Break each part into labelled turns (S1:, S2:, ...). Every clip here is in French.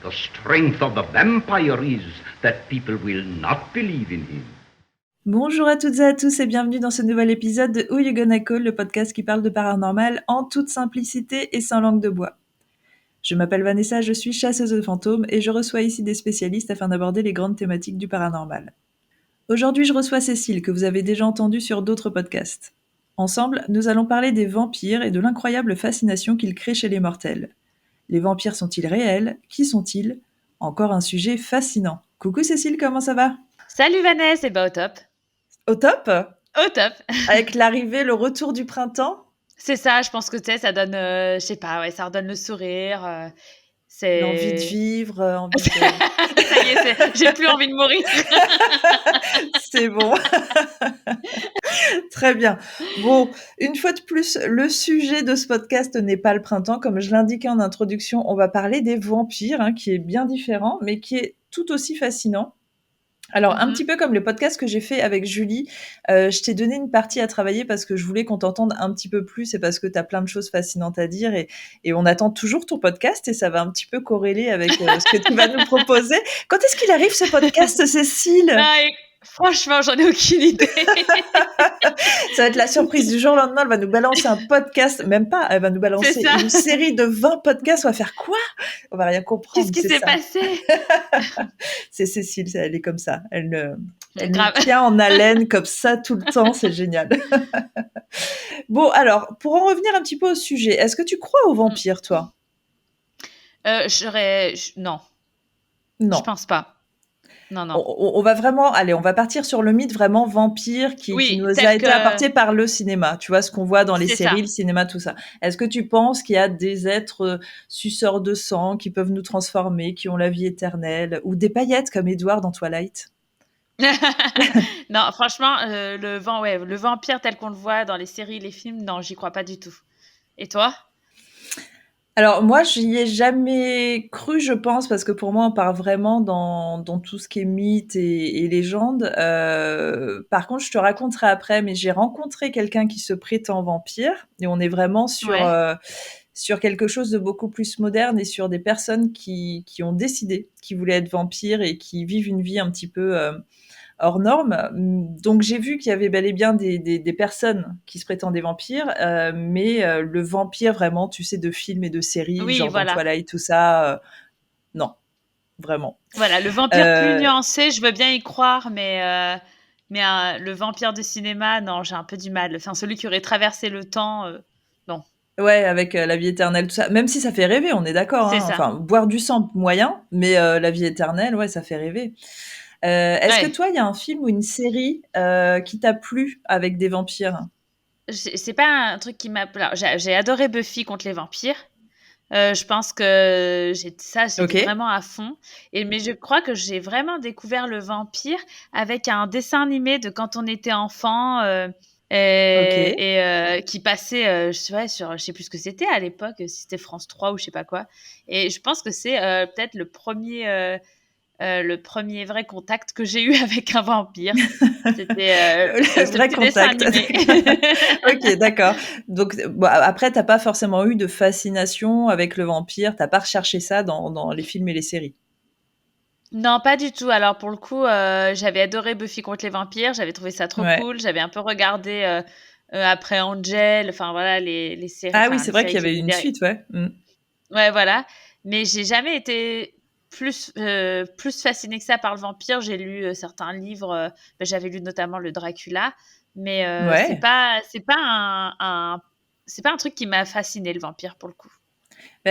S1: The strength of the vampire is that people will not believe in him.
S2: Bonjour à toutes et à tous et bienvenue dans ce nouvel épisode de Who You Gonna Call, le podcast qui parle de paranormal en toute simplicité et sans langue de bois. Je m'appelle Vanessa, je suis chasseuse de fantômes et je reçois ici des spécialistes afin d'aborder les grandes thématiques du paranormal. Aujourd'hui, je reçois Cécile, que vous avez déjà entendue sur d'autres podcasts. Ensemble, nous allons parler des vampires et de l'incroyable fascination qu'ils créent chez les mortels. Les vampires sont-ils réels ? Qui sont-ils ? Encore un sujet fascinant. Coucou Cécile, comment ça va ?
S3: Salut Vanessa, au top.
S2: Au top ?
S3: Au top.
S2: Avec l'arrivée, le retour du printemps ?
S3: C'est ça, je pense que ça donne, je sais pas, ouais, ça redonne le sourire. C'est
S2: L'envie de vivre, envie de...
S3: Ça y est, j'ai plus envie de mourir.
S2: C'est bon. Très bien. Bon, une fois de plus, le sujet de ce podcast n'est pas le printemps. Comme je l'indiquais en introduction, on va parler des vampires, qui est bien différent, mais qui est tout aussi fascinant. Alors, un petit peu comme le podcast que j'ai fait avec Julie, je t'ai donné une partie à travailler parce que je voulais qu'on t'entende un petit peu plus et parce que tu as plein de choses fascinantes à dire et on attend toujours ton podcast et ça va un petit peu corréler avec ce que tu vas nous proposer. Quand est-ce qu'il arrive ce podcast, Cécile ?
S3: Franchement, j'en ai aucune idée.
S2: Ça va être la surprise du jour au lendemain. Elle va nous balancer un podcast, même pas, elle va nous balancer une série de 20 podcasts. On va faire quoi ? On va rien comprendre.
S3: Qu'est-ce qui s'est passé ?
S2: C'est Cécile, elle est comme ça. Elle nous tient en haleine comme ça tout le temps. C'est génial. Bon, alors, pour en revenir un petit peu au sujet, est-ce que tu crois aux vampires, toi ?
S3: Non.
S2: Non.
S3: Je pense pas. Non.
S2: On va vraiment, allez, on va partir sur le mythe vraiment vampire qui nous a été apporté par le cinéma. Tu vois, ce qu'on voit dans les séries, le cinéma, tout ça. Est-ce que tu penses qu'il y a des êtres suceurs de sang qui peuvent nous transformer, qui ont la vie éternelle, ou des paillettes comme Edward dans Twilight ?
S3: Non, franchement, le vampire tel qu'on le voit dans les séries, les films, non, j'y crois pas du tout. Et toi ?
S2: Alors moi, j'y ai jamais cru, je pense, parce que pour moi, on part vraiment dans tout ce qui est mythe et légende. Par contre, je te raconterai après, mais j'ai rencontré quelqu'un qui se prétend vampire, et on est vraiment sur quelque chose de beaucoup plus moderne et sur des personnes qui ont décidé qu'ils voulaient être vampires et qui vivent une vie un petit peu hors norme. Donc j'ai vu qu'il y avait bel et bien des personnes qui se prétendaient vampires, mais le vampire vraiment, tu sais, de films et de séries, dans Twilight, tout ça, non, vraiment.
S3: Voilà, le vampire plus nuancé, je veux bien y croire, mais le vampire de cinéma, non, j'ai un peu du mal. Enfin, celui qui aurait traversé le temps, non.
S2: Ouais, avec la vie éternelle, tout ça. Même si ça fait rêver, on est d'accord.
S3: C'est ça.
S2: Enfin, boire du sang, moyen, mais la vie éternelle, ouais, ça fait rêver. Est-ce que toi, il y a un film ou une série qui t'a plu avec des vampires ?
S3: C'est pas un truc qui m'a plu. J'ai adoré Buffy contre les vampires. Je pense que j'étais vraiment à fond. Mais je crois que j'ai vraiment découvert le vampire avec un dessin animé de quand on était enfant qui passait sur, je sais plus ce que c'était à l'époque, si c'était France 3 ou je sais pas quoi. Et je pense que c'est peut-être le premier vrai contact que j'ai eu avec un vampire. C'était
S2: le vrai contact. Ok, d'accord. Donc, bon, après, t'as pas forcément eu de fascination avec le vampire. T'as pas recherché ça dans les films et les séries.
S3: Non, pas du tout. Alors, pour le coup, j'avais adoré Buffy contre les vampires. J'avais trouvé ça trop cool. J'avais un peu regardé après Angel. Enfin, voilà, les séries.
S2: Ah oui, c'est vrai qu'il y avait une suite, ouais.
S3: Ouais, voilà. Mais j'ai jamais été plus fascinée que ça par le vampire. J'ai lu certains livres. J'avais lu notamment le Dracula. Mais c'est pas un truc qui m'a fasciné, le vampire, pour le coup.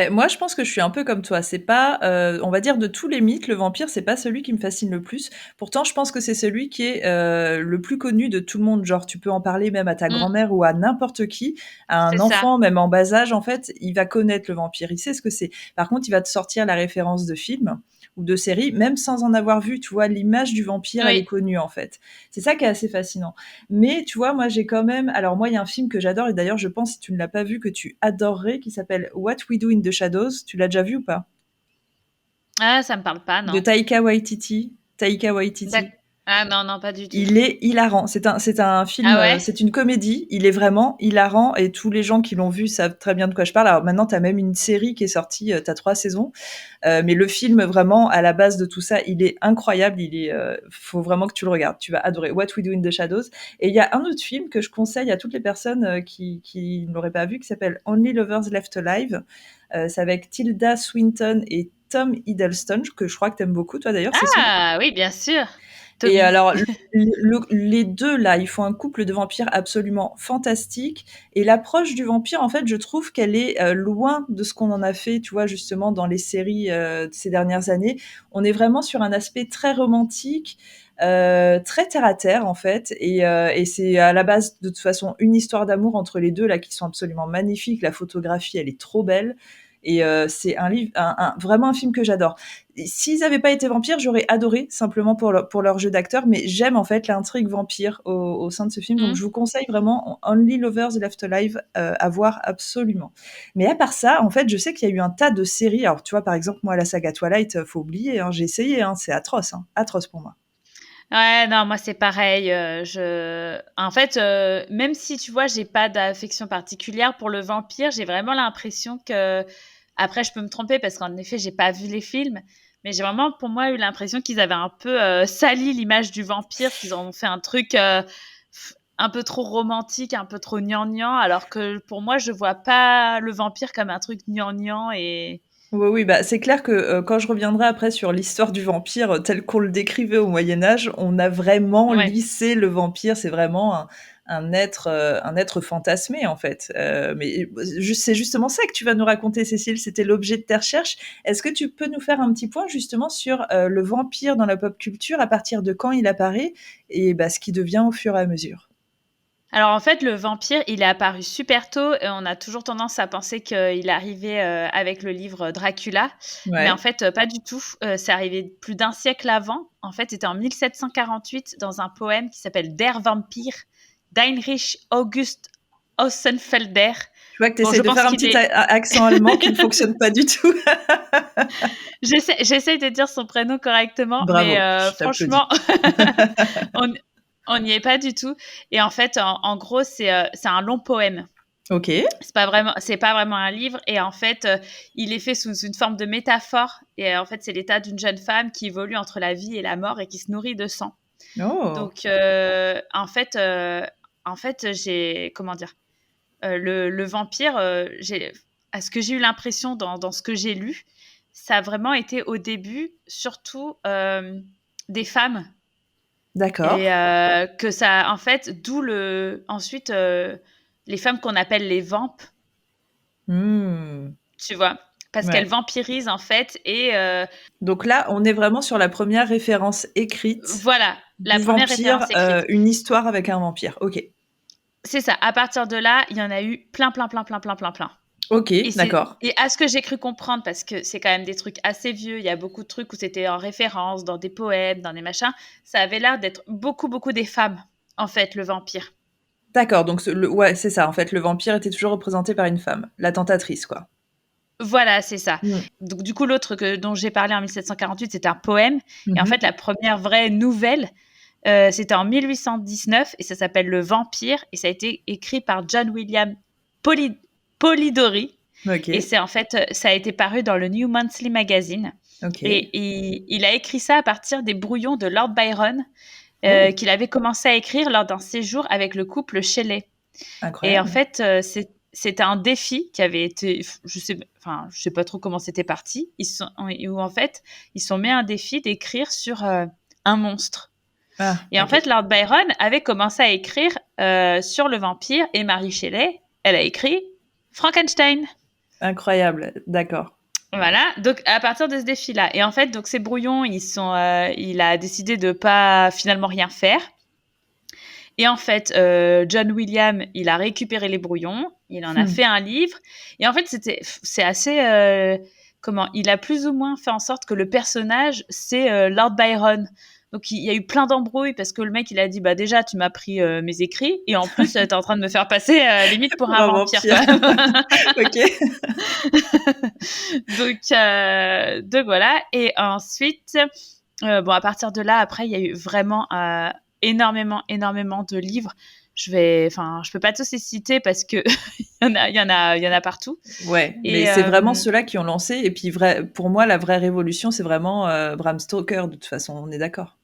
S2: Moi, je pense que je suis un peu comme toi. C'est pas, on va dire, de tous les mythes, le vampire, c'est pas celui qui me fascine le plus. Pourtant, je pense que c'est celui qui est le plus connu de tout le monde. Genre, tu peux en parler même à ta grand-mère ou à n'importe qui, à un enfant, même en bas âge, en fait, il va connaître le vampire. Il sait ce que c'est. Par contre, il va te sortir la référence de film ou de série, même sans en avoir vu. Tu vois, l'image du vampire, elle est connue, en fait. C'est ça qui est assez fascinant. Mais tu vois, moi, j'ai quand même... Alors, moi, il y a un film que j'adore, et d'ailleurs, je pense, si tu ne l'as pas vu, que tu adorerais, qui s'appelle What We Do in the Shadows. Tu l'as déjà vu ou pas ?
S3: Ah, ça me parle pas, non.
S2: De Taika Waititi.
S3: Ah non, non, pas du tout.
S2: Il est hilarant. C'est un film,
S3: Ah ouais?
S2: c'est une comédie. Il est vraiment hilarant et tous les gens qui l'ont vu savent très bien de quoi je parle. Alors maintenant, tu as même une série qui est sortie, tu as 3 saisons. Mais le film, vraiment, à la base de tout ça, il est incroyable. Faut vraiment que tu le regardes. Tu vas adorer What We Do in the Shadows. Et il y a un autre film que je conseille à toutes les personnes qui ne l'auraient pas vu, qui s'appelle Only Lovers Left Alive. C'est avec Tilda Swinton et Tom Hiddleston, que je crois que t'aimes beaucoup, toi d'ailleurs, Cécile.
S3: Ah oui, bien sûr.
S2: Et
S3: Toby.
S2: alors, les deux, là, ils font un couple de vampires absolument fantastique. Et l'approche du vampire, en fait, je trouve qu'elle est loin de ce qu'on en a fait, tu vois, justement, dans les séries de ces dernières années. On est vraiment sur un aspect très romantique, très terre-à-terre, en fait. Et c'est à la base, de toute façon, une histoire d'amour entre les deux, là, qui sont absolument magnifiques. La photographie, elle est trop belle. Et c'est un livre, vraiment un film que j'adore. S'ils n'avaient pas été vampires, j'aurais adoré simplement pour leur jeu d'acteur, mais j'aime en fait l'intrigue vampire au sein de ce film, donc
S3: Hmm.
S2: je vous conseille vraiment Only Lovers Left Alive à voir absolument. Mais à part ça, en fait, je sais qu'il y a eu un tas de séries. Alors tu vois, par exemple, moi la saga Twilight, faut oublier, hein, j'ai essayé, hein, c'est atroce, hein, atroce pour moi.
S3: Ouais, non, moi c'est pareil. En fait, même si tu vois, j'ai pas d'affection particulière pour le vampire, j'ai vraiment l'impression que, après, je peux me tromper parce qu'en effet, j'ai pas vu les films, mais j'ai vraiment, pour moi, eu l'impression qu'ils avaient un peu sali l'image du vampire, qu'ils en ont fait un truc un peu trop romantique, un peu trop gnangnan, alors que pour moi, je vois pas le vampire comme un truc gnangnan et
S2: Oui, oui, bah, c'est clair que quand je reviendrai après sur l'histoire du vampire tel qu'on le décrivait au Moyen Âge, on a vraiment
S3: ouais.
S2: lissé le vampire. C'est vraiment un être fantasmé en fait. Mais c'est justement ça que tu vas nous raconter, Cécile. C'était l'objet de tes recherches. Est-ce que tu peux nous faire un petit point justement sur le vampire dans la pop culture, à partir de quand il apparaît et bah, ce qui devient au fur et à mesure?
S3: Alors en fait, le vampire, il est apparu super tôt et on a toujours tendance à penser qu'il arrivait avec le livre Dracula, mais en
S2: Ouais.
S3: fait, pas du tout. C'est arrivé plus d'un siècle avant. En fait, c'était en 1748 dans un poème qui s'appelle Der Vampir d'Heinrich August Ossenfelder.
S2: Je vois que tu
S3: Bon,
S2: essaies
S3: je
S2: de faire
S3: pense
S2: un
S3: qu'il
S2: petit
S3: est.
S2: accent allemand qui ne fonctionne pas du tout.
S3: J'essaie de dire son prénom correctement, mais
S2: Bravo, je t'applaudis.
S3: franchement, on on n'y est pas du tout. Et en fait, en gros, c'est un long poème.
S2: Ok.
S3: C'est pas vraiment un livre, et en fait il est fait sous une forme de métaphore, et en fait c'est l'état d'une jeune femme qui évolue entre la vie et la mort et qui se nourrit de sang.
S2: Oh.
S3: Donc en fait j'ai, comment dire, le vampire, à ce que j'ai eu l'impression dans ce que j'ai lu, ça a vraiment été au début surtout des femmes,
S2: D'accord.
S3: et que ça, en fait, d'où le ensuite les femmes qu'on appelle les vampes.
S2: Mmh.
S3: Tu vois? Parce qu'elle
S2: Ouais.
S3: vampirise, en fait, et
S2: Donc là, on est vraiment sur la première référence écrite
S3: voilà, la
S2: du
S3: première
S2: vampire,
S3: référence écrite.
S2: une histoire avec un vampire. OK.
S3: C'est ça. À partir de là, il y en a eu plein, plein, plein, plein, plein, plein, plein.
S2: OK, d'accord.
S3: Et à ce que j'ai cru comprendre, parce que c'est quand même des trucs assez vieux, il y a beaucoup de trucs où c'était en référence, dans des poèmes, dans des machins, ça avait l'air d'être beaucoup, beaucoup des femmes, en fait, le vampire.
S2: D'accord, donc ouais, c'est ça, en fait, le vampire était toujours représenté par une femme, la tentatrice, quoi.
S3: Voilà, c'est ça.
S2: Mmh.
S3: Donc du coup, l'autre dont j'ai parlé en 1748, c'était un poème, et en
S2: Mmh.
S3: fait, la première vraie nouvelle, c'était en 1819 et ça s'appelle Le Vampire, et ça a été écrit par John William Polidori, et
S2: OK,
S3: c'est en fait, ça a été paru dans le New Monthly Magazine,
S2: OK.
S3: et il a écrit ça à partir des brouillons de Lord Byron,
S2: Oh,
S3: qu'il avait commencé à écrire lors d'un séjour avec le couple Shelley. Et en
S2: incroyable.
S3: fait, c'était un défi qui avait été, je sais pas trop comment c'était parti. Où en fait, ils se sont mis un défi d'écrire sur un monstre.
S2: Ah,
S3: Et en
S2: OK.
S3: fait, Lord Byron avait commencé à écrire sur le vampire, et Mary Shelley, elle a écrit Frankenstein.
S2: Incroyable, d'accord.
S3: Voilà, donc à partir de ce défi-là. Et en fait, donc ces brouillons, il a décidé de pas finalement rien faire. Et en fait, John William, il a récupéré les brouillons, il en a
S2: Mmh.
S3: fait un livre. Et en fait, c'est assez, il a plus ou moins fait en sorte que le personnage, c'est Lord Byron. Donc il y a eu plein d'embrouilles parce que le mec, il a dit, bah déjà, tu m'as pris mes écrits, et en plus, t'es en train de me faire passer limite pour
S2: Pour
S3: un
S2: un
S3: vampire,
S2: vampire.
S3: quoi.
S2: OK.
S3: Donc voilà. Et ensuite, Bon, à partir de là, après, il y a eu vraiment énormément de livres. Je peux pas tous les citer parce que il y en a partout.
S2: Ouais, mais
S3: Et
S2: c'est vraiment ceux-là qui ont lancé. Et puis, pour moi, la vraie révolution, c'est vraiment Bram Stoker, de toute façon, on est d'accord.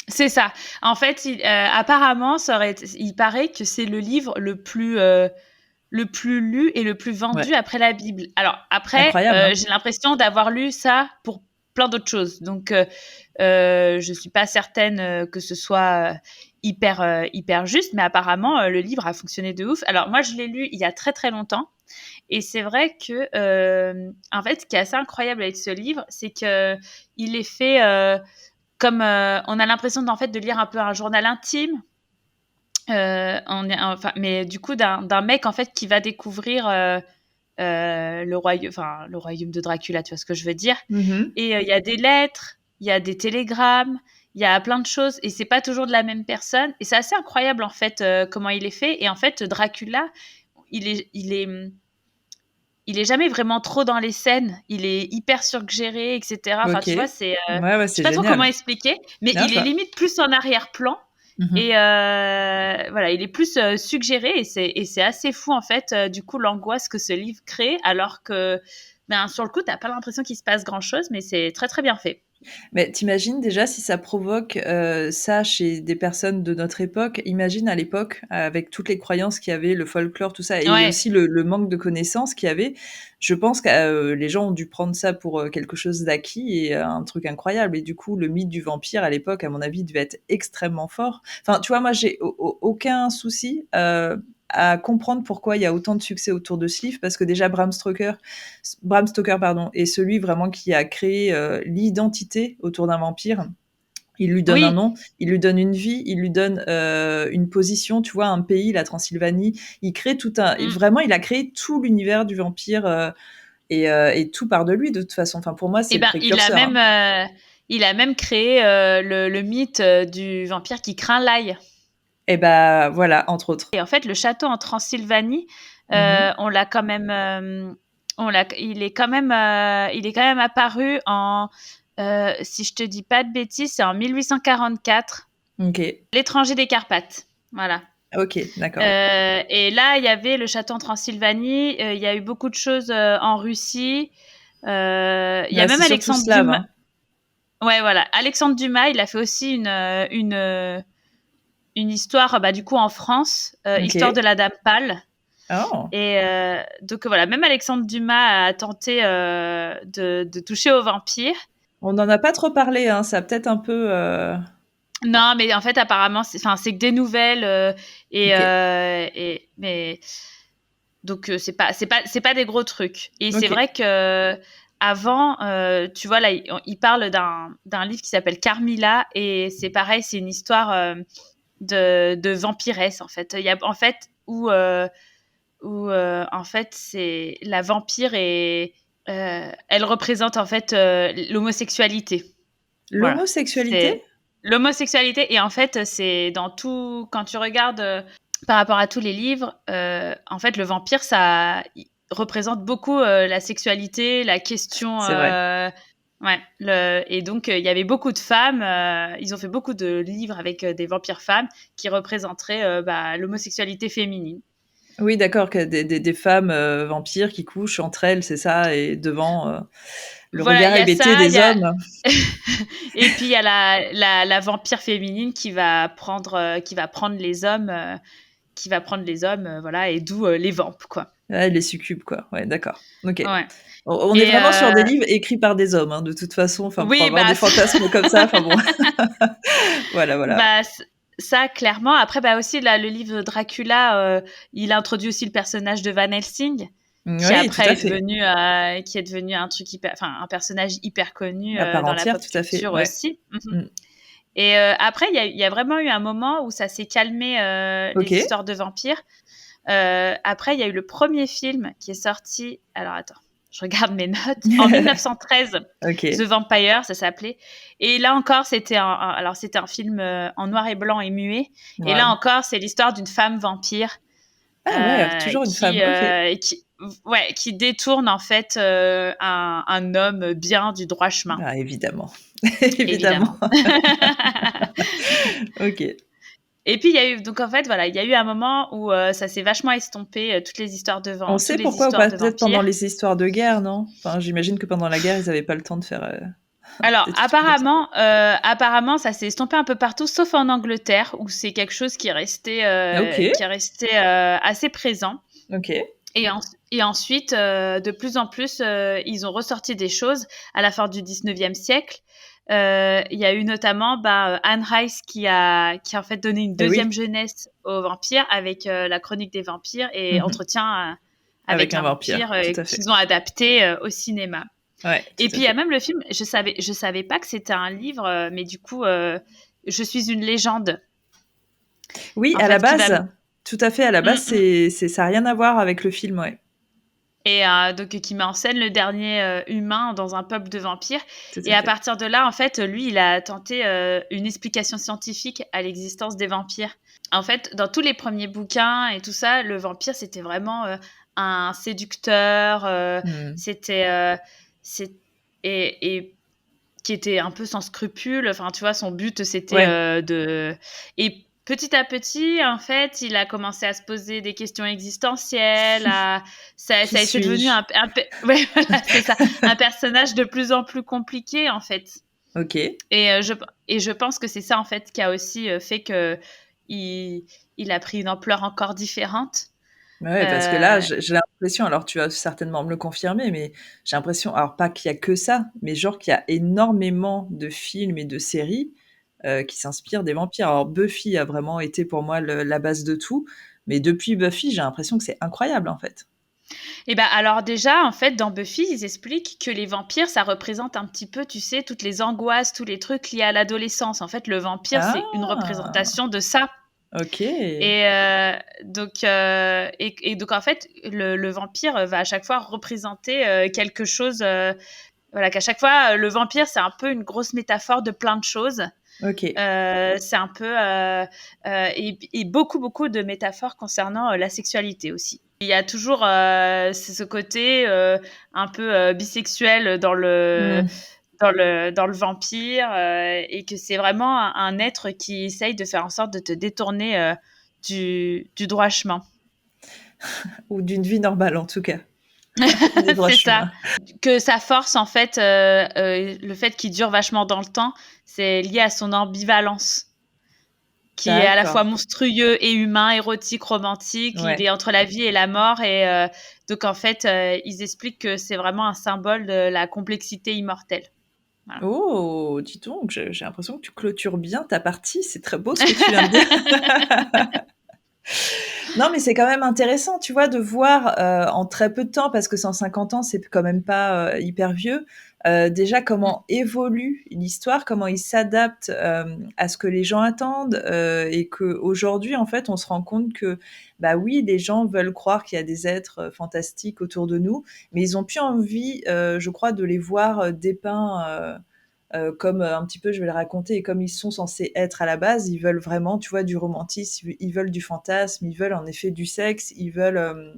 S3: C'est ça. En fait, apparemment, il paraît que c'est le livre le plus lu et le plus vendu après la Bible. Alors après, j'ai l'impression d'avoir lu ça pour plein d'autres choses. Donc, je suis pas certaine que ce soit hyper juste, mais apparemment, le livre a fonctionné de ouf. Alors moi, je l'ai lu il y a très très longtemps. Et c'est vrai que, en fait, ce qui est assez incroyable avec ce livre, c'est que il est fait comme on a l'impression de lire un peu un journal intime. Mais du coup d'un mec en fait qui va découvrir le royaume de Dracula, tu vois ce que je veux dire. Et il y a des lettres, il y a des télégrammes, il y a plein de choses et c'est pas toujours de la même personne et c'est assez incroyable en fait comment il est fait. Et en fait Dracula il est jamais vraiment trop dans les scènes, il est hyper suggéré, etc. Enfin tu vois, c'est je sais pas trop comment expliquer, mais il est limite plus en arrière-plan. Et voilà, il est plus suggéré et c'est assez fou en fait, du coup, l'angoisse que ce livre crée, alors que sur le coup, t'as pas l'impression qu'il se passe grand-chose, mais c'est très très bien fait.
S2: Mais t'imagines déjà si ça provoque ça chez des personnes de notre époque. Imagine à l'époque, avec toutes les croyances qu'il y avait, le folklore, tout ça, et aussi le manque de connaissances qu'il y avait. Je pense que les gens ont dû prendre ça pour quelque chose d'acquis et un truc incroyable. Et du coup, le mythe du vampire, à l'époque, à mon avis, devait être extrêmement fort. Enfin, tu vois, moi, j'ai aucun souci à comprendre pourquoi il y a autant de succès autour de ce livre, parce que déjà Bram Stoker est celui vraiment qui a créé l'identité autour d'un vampire. Il lui donne un nom, il lui donne une vie, il lui donne une position, tu vois, un pays, la Transylvanie. Il crée vraiment, il a créé tout l'univers du vampire et tout part de lui de toute façon. Enfin, pour moi, c'est le précurseur.
S3: Il a même créé le mythe du vampire qui craint l'ail.
S2: Et ben voilà, entre autres.
S3: Et en fait, le château en Transylvanie, on l'a quand même, il est quand même apparu en, si je te dis pas de bêtises, c'est en 1844.
S2: Ok.
S3: L'étranger des Carpates, voilà.
S2: Ok, d'accord.
S3: Et là, il y avait le château en Transylvanie. Il y a eu beaucoup de choses en Russie. Il y a même Alexandre Dumas. Hein. Ouais, voilà. Alexandre Dumas, il a fait aussi une histoire, du coup, en France, histoire de la Dame Pâle.
S2: Oh.
S3: Et donc voilà, même Alexandre Dumas a tenté de toucher aux vampires.
S2: On n'en a pas trop parlé, hein. Ça a peut-être un peu.
S3: Non, mais en fait, apparemment, c'est que des nouvelles mais donc c'est pas des gros trucs. Et c'est vrai que avant, tu vois là, il parle d'un livre qui s'appelle Carmilla et c'est pareil, c'est une histoire de vampiresse en fait. Il y a en fait où en fait c'est la vampire et elle représente en fait l'homosexualité.
S2: L'homosexualité.
S3: Voilà. L'homosexualité et en fait c'est dans tout quand tu regardes par rapport à tous les livres, en fait le vampire ça représente beaucoup la sexualité, la question.
S2: C'est vrai.
S3: Ouais, et donc il y avait beaucoup de femmes, ils ont fait beaucoup de livres avec des vampires femmes qui représenteraient l'homosexualité féminine.
S2: Oui, d'accord, que des femmes vampires qui couchent entre elles, c'est ça, et devant le regard hébété des hommes.
S3: Et puis il y a la vampire féminine qui va prendre les hommes, voilà, et d'où les vampes, quoi.
S2: Ouais, les succubes, quoi. Ouais, d'accord. Ok.
S3: Ouais.
S2: On est vraiment sur des livres écrits par des hommes, hein, de toute façon. Enfin, pour avoir des fantasmes comme ça, enfin bon. Voilà.
S3: Ça, clairement. Après, aussi, là, le livre de Dracula, il introduit aussi le personnage de Van Helsing, qui après est devenu un truc un personnage hyper connu dans la pop culture aussi. Et après, il y a vraiment eu un moment où ça s'est calmé, les histoires de vampires. Après, il y a eu le premier film qui est sorti. Alors, attends. Je regarde mes notes. En 1913, The Vampire, ça s'appelait. Et là encore, c'était un film en noir et blanc et muet. Wow. Et là encore, c'est l'histoire d'une femme vampire.
S2: Ah ouais, toujours une femme.
S3: Ouais, qui détourne en fait un homme bien du droit chemin.
S2: Ah, évidemment.
S3: Évidemment.
S2: Ok.
S3: Et puis il y a eu donc en fait voilà, il y a eu un moment où ça s'est vachement estompé toutes les histoires de
S2: On
S3: toutes
S2: sait
S3: les
S2: pourquoi ou
S3: histoires
S2: pas?
S3: de
S2: Peut-être pendant
S3: vampires.
S2: les histoires de guerre, non? Enfin, j'imagine que pendant la guerre, ils avaient pas le temps de faire
S3: Alors
S2: des trucs comme ça.
S3: apparemment ça s'est estompé un peu partout sauf en Angleterre où c'est quelque chose
S2: Ok,
S3: qui est resté assez présent.
S2: ok.
S3: Et ensuite, de plus en plus, ils ont ressorti des choses à la fin du 19e siècle. Il y a eu notamment Anne Rice qui a en fait donné une
S2: Et
S3: deuxième
S2: oui.
S3: jeunesse aux vampires avec la chronique des vampires et
S2: Mhm.
S3: Entretien
S2: Avec
S3: avec
S2: un
S3: un vampire
S2: vampire, tout à fait.
S3: qu'ils ont adapté au cinéma.
S2: Ouais,
S3: Et
S2: tout
S3: puis
S2: à
S3: il y a
S2: fait.
S3: même le film, je savais pas que c'était un livre, mais du coup, Je suis une légende,
S2: Oui,
S3: en
S2: à la
S3: fait, qui va...
S2: base, tout à fait, à la
S3: Mm,
S2: base,
S3: mm.
S2: ça a rien à voir avec le film, ouais.
S3: Et donc qui met en scène le dernier humain dans un peuple de vampires.
S2: Tout
S3: Et
S2: à
S3: à
S2: fait.
S3: partir de là, en fait, lui, il a tenté une explication scientifique à l'existence des vampires. En fait, dans tous les premiers bouquins et tout ça, le vampire, c'était vraiment un séducteur,
S2: Hmm.
S3: c'était... et qui était un peu sans scrupules. Enfin, tu vois, son but, c'était
S2: Ouais.
S3: de... Et petit à petit, en fait, il a commencé à se poser des questions existentielles. Ça
S2: Qui
S3: a été devenu
S2: suis-je?
S3: ouais, voilà, c'est ça, un personnage de plus en plus compliqué, en fait.
S2: Ok.
S3: Et je pense que c'est ça, en fait, qui a aussi fait que il a pris une ampleur encore différente.
S2: Ouais, parce que là,
S3: Euh,
S2: j'ai l'impression, alors tu vas certainement me le confirmer, mais j'ai l'impression, alors pas qu'il y a que ça, mais genre qu'il y a énormément de films et de séries qui s'inspirent des vampires. Alors Buffy a vraiment été pour moi la base de tout, mais depuis Buffy, j'ai l'impression que c'est incroyable en fait.
S3: Et ben alors déjà, en fait, dans Buffy, ils expliquent que les vampires, ça représente un petit peu, tu sais, toutes les angoisses, tous les trucs liés à l'adolescence. En fait, le vampire, c'est une
S2: Ah,
S3: représentation de ça.
S2: ok,
S3: Et donc, en fait, le vampire va à chaque fois représenter quelque chose. Voilà, qu'à chaque fois, le vampire, c'est un peu une grosse métaphore de plein de choses.
S2: ok.
S3: C'est un peu et beaucoup beaucoup de métaphores concernant la sexualité aussi. Il y a toujours ce côté un peu bisexuel
S2: Hmm.
S3: dans le vampire et que c'est vraiment un être qui essaye de faire en sorte de te détourner du droit chemin.
S2: Ou d'une vie normale en tout cas, des droits
S3: C'est ça.
S2: chemins.
S3: Que sa force, en fait, le fait qu'il dure vachement dans le temps, c'est lié à son ambivalence, qui est à la fois
S2: D'accord,
S3: monstrueux et humain, érotique, romantique. Il
S2: ouais.
S3: est entre la vie et la mort. Et donc, en fait, ils expliquent que c'est vraiment un symbole de la complexité immortelle. Voilà.
S2: Oh, dis donc, j'ai l'impression que tu clôtures bien ta partie, c'est très beau ce que tu viens de dire. Non, mais c'est quand même intéressant, tu vois, de voir en très peu de temps, parce que 150 ans, c'est quand même pas hyper vieux, déjà comment évolue l'histoire, comment il s'adapte à ce que les gens attendent, et qu'aujourd'hui, en fait, on se rend compte que, bah oui, les gens veulent croire qu'il y a des êtres fantastiques autour de nous, mais ils ont plus envie, je crois, de les voir dépeints. Comme un petit peu, je vais le raconter, et comme ils sont censés être à la base, ils veulent vraiment, tu vois, du romantisme, ils veulent du fantasme, ils veulent en effet du sexe, ils veulent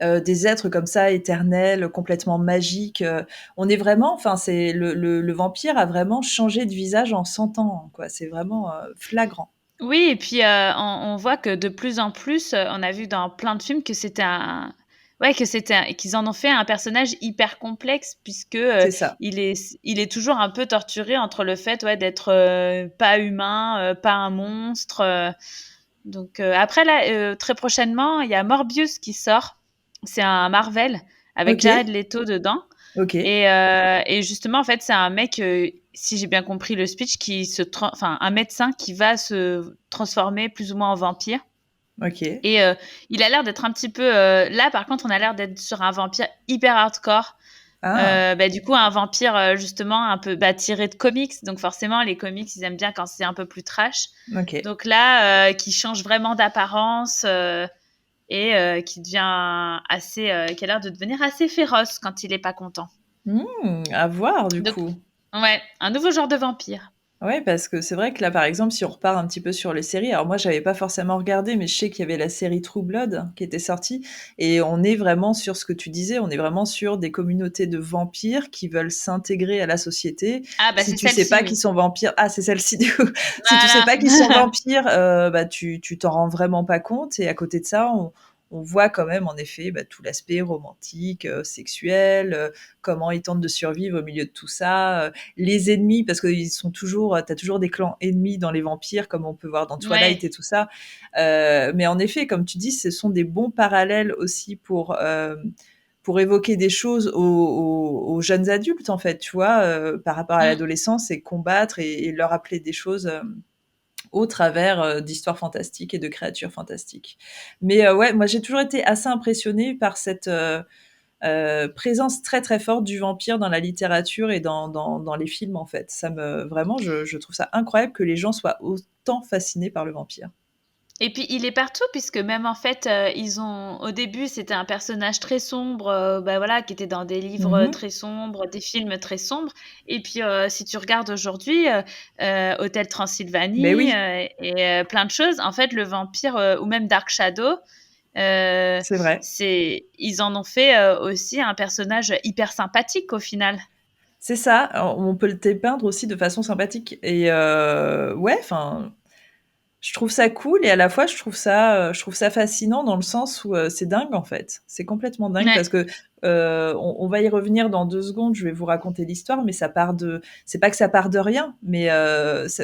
S2: des êtres comme ça, éternels, complètement magiques. On est vraiment, enfin, c'est le vampire a vraiment changé de visage en 100 ans, quoi. C'est vraiment flagrant.
S3: Oui, et puis on voit que de plus en plus, on a vu dans plein de films que qu'ils en ont fait un personnage hyper complexe puisque
S2: C'est ça.
S3: il est toujours un peu torturé entre le fait d'être pas humain, pas un monstre. Donc après là, très prochainement, il y a Morbius qui sort. C'est un Marvel avec
S2: Ok,
S3: Jared Leto dedans.
S2: ok.
S3: Et justement, en fait, c'est un mec, si j'ai bien compris le speech, enfin, un médecin qui va se transformer plus ou moins en vampire.
S2: Ok.
S3: Et il a l'air d'être un petit peu... là, par contre, on a l'air d'être sur un vampire hyper hardcore.
S2: Ah,
S3: Du coup, un vampire, justement, un peu tiré de comics. Donc forcément, les comics, ils aiment bien quand c'est un peu plus trash.
S2: ok.
S3: Donc là, qui change vraiment d'apparence et qui devient qui a l'air de devenir assez féroce quand il est pas content.
S2: À voir du
S3: Donc,
S2: coup.
S3: ouais, un nouveau genre de vampire.
S2: Ouais, parce que c'est vrai que là, par exemple, si on repart un petit peu sur les séries, alors moi, j'avais pas forcément regardé, mais je sais qu'il y avait la série True Blood qui était sortie, et on est vraiment sur ce que tu disais, on est vraiment sur des communautés de vampires qui veulent s'intégrer à la société.
S3: Ah bah
S2: Si
S3: c'est
S2: tu sais
S3: celle-ci,
S2: pas qu'ils
S3: oui.
S2: sont vampires, ah, c'est celle-ci du coup. Si tu sais pas qu'ils sont
S3: Voilà.
S2: vampires, bah tu t'en rends vraiment pas compte, et à côté de ça, on voit quand même en effet bah, tout l'aspect romantique, sexuel, comment ils tentent de survivre au milieu de tout ça, les ennemis, parce que t'as toujours des clans ennemis dans les vampires, comme on peut voir dans Twilight
S3: Ouais.
S2: et tout ça. Mais en effet, comme tu dis, ce sont des bons parallèles aussi pour évoquer des choses aux jeunes adultes, en fait, tu vois, par rapport à
S3: Mm.
S2: l'adolescence, et combattre et leur appeler des choses au travers d'histoires fantastiques et de créatures fantastiques. Mais ouais, moi j'ai toujours été assez impressionnée par cette présence très très forte du vampire dans la littérature et dans les films, en fait. Vraiment, je trouve ça incroyable que les gens soient autant fascinés par le vampire.
S3: Et puis il est partout puisque même en fait, ils ont au début, c'était un personnage très sombre, bah, voilà, qui était dans des livres,
S2: Mhm.
S3: très sombres, des films très sombres et puis, si tu regardes aujourd'hui, Hôtel
S2: Ben
S3: Transylvanie,
S2: oui,
S3: plein de choses, en fait, le vampire, ou même Dark Shadow,
S2: c'est vrai.
S3: c'est ils en ont fait, aussi un personnage hyper sympathique au final.
S2: C'est ça, on peut le dépeindre aussi de façon sympathique. Et ouais, enfin, je trouve ça cool, et à la fois je trouve ça fascinant dans le sens où c'est dingue en fait. C'est complètement dingue
S3: Ouais.
S2: parce que on va y revenir dans 2 secondes. Je vais vous raconter l'histoire, mais c'est pas que ça part de rien, mais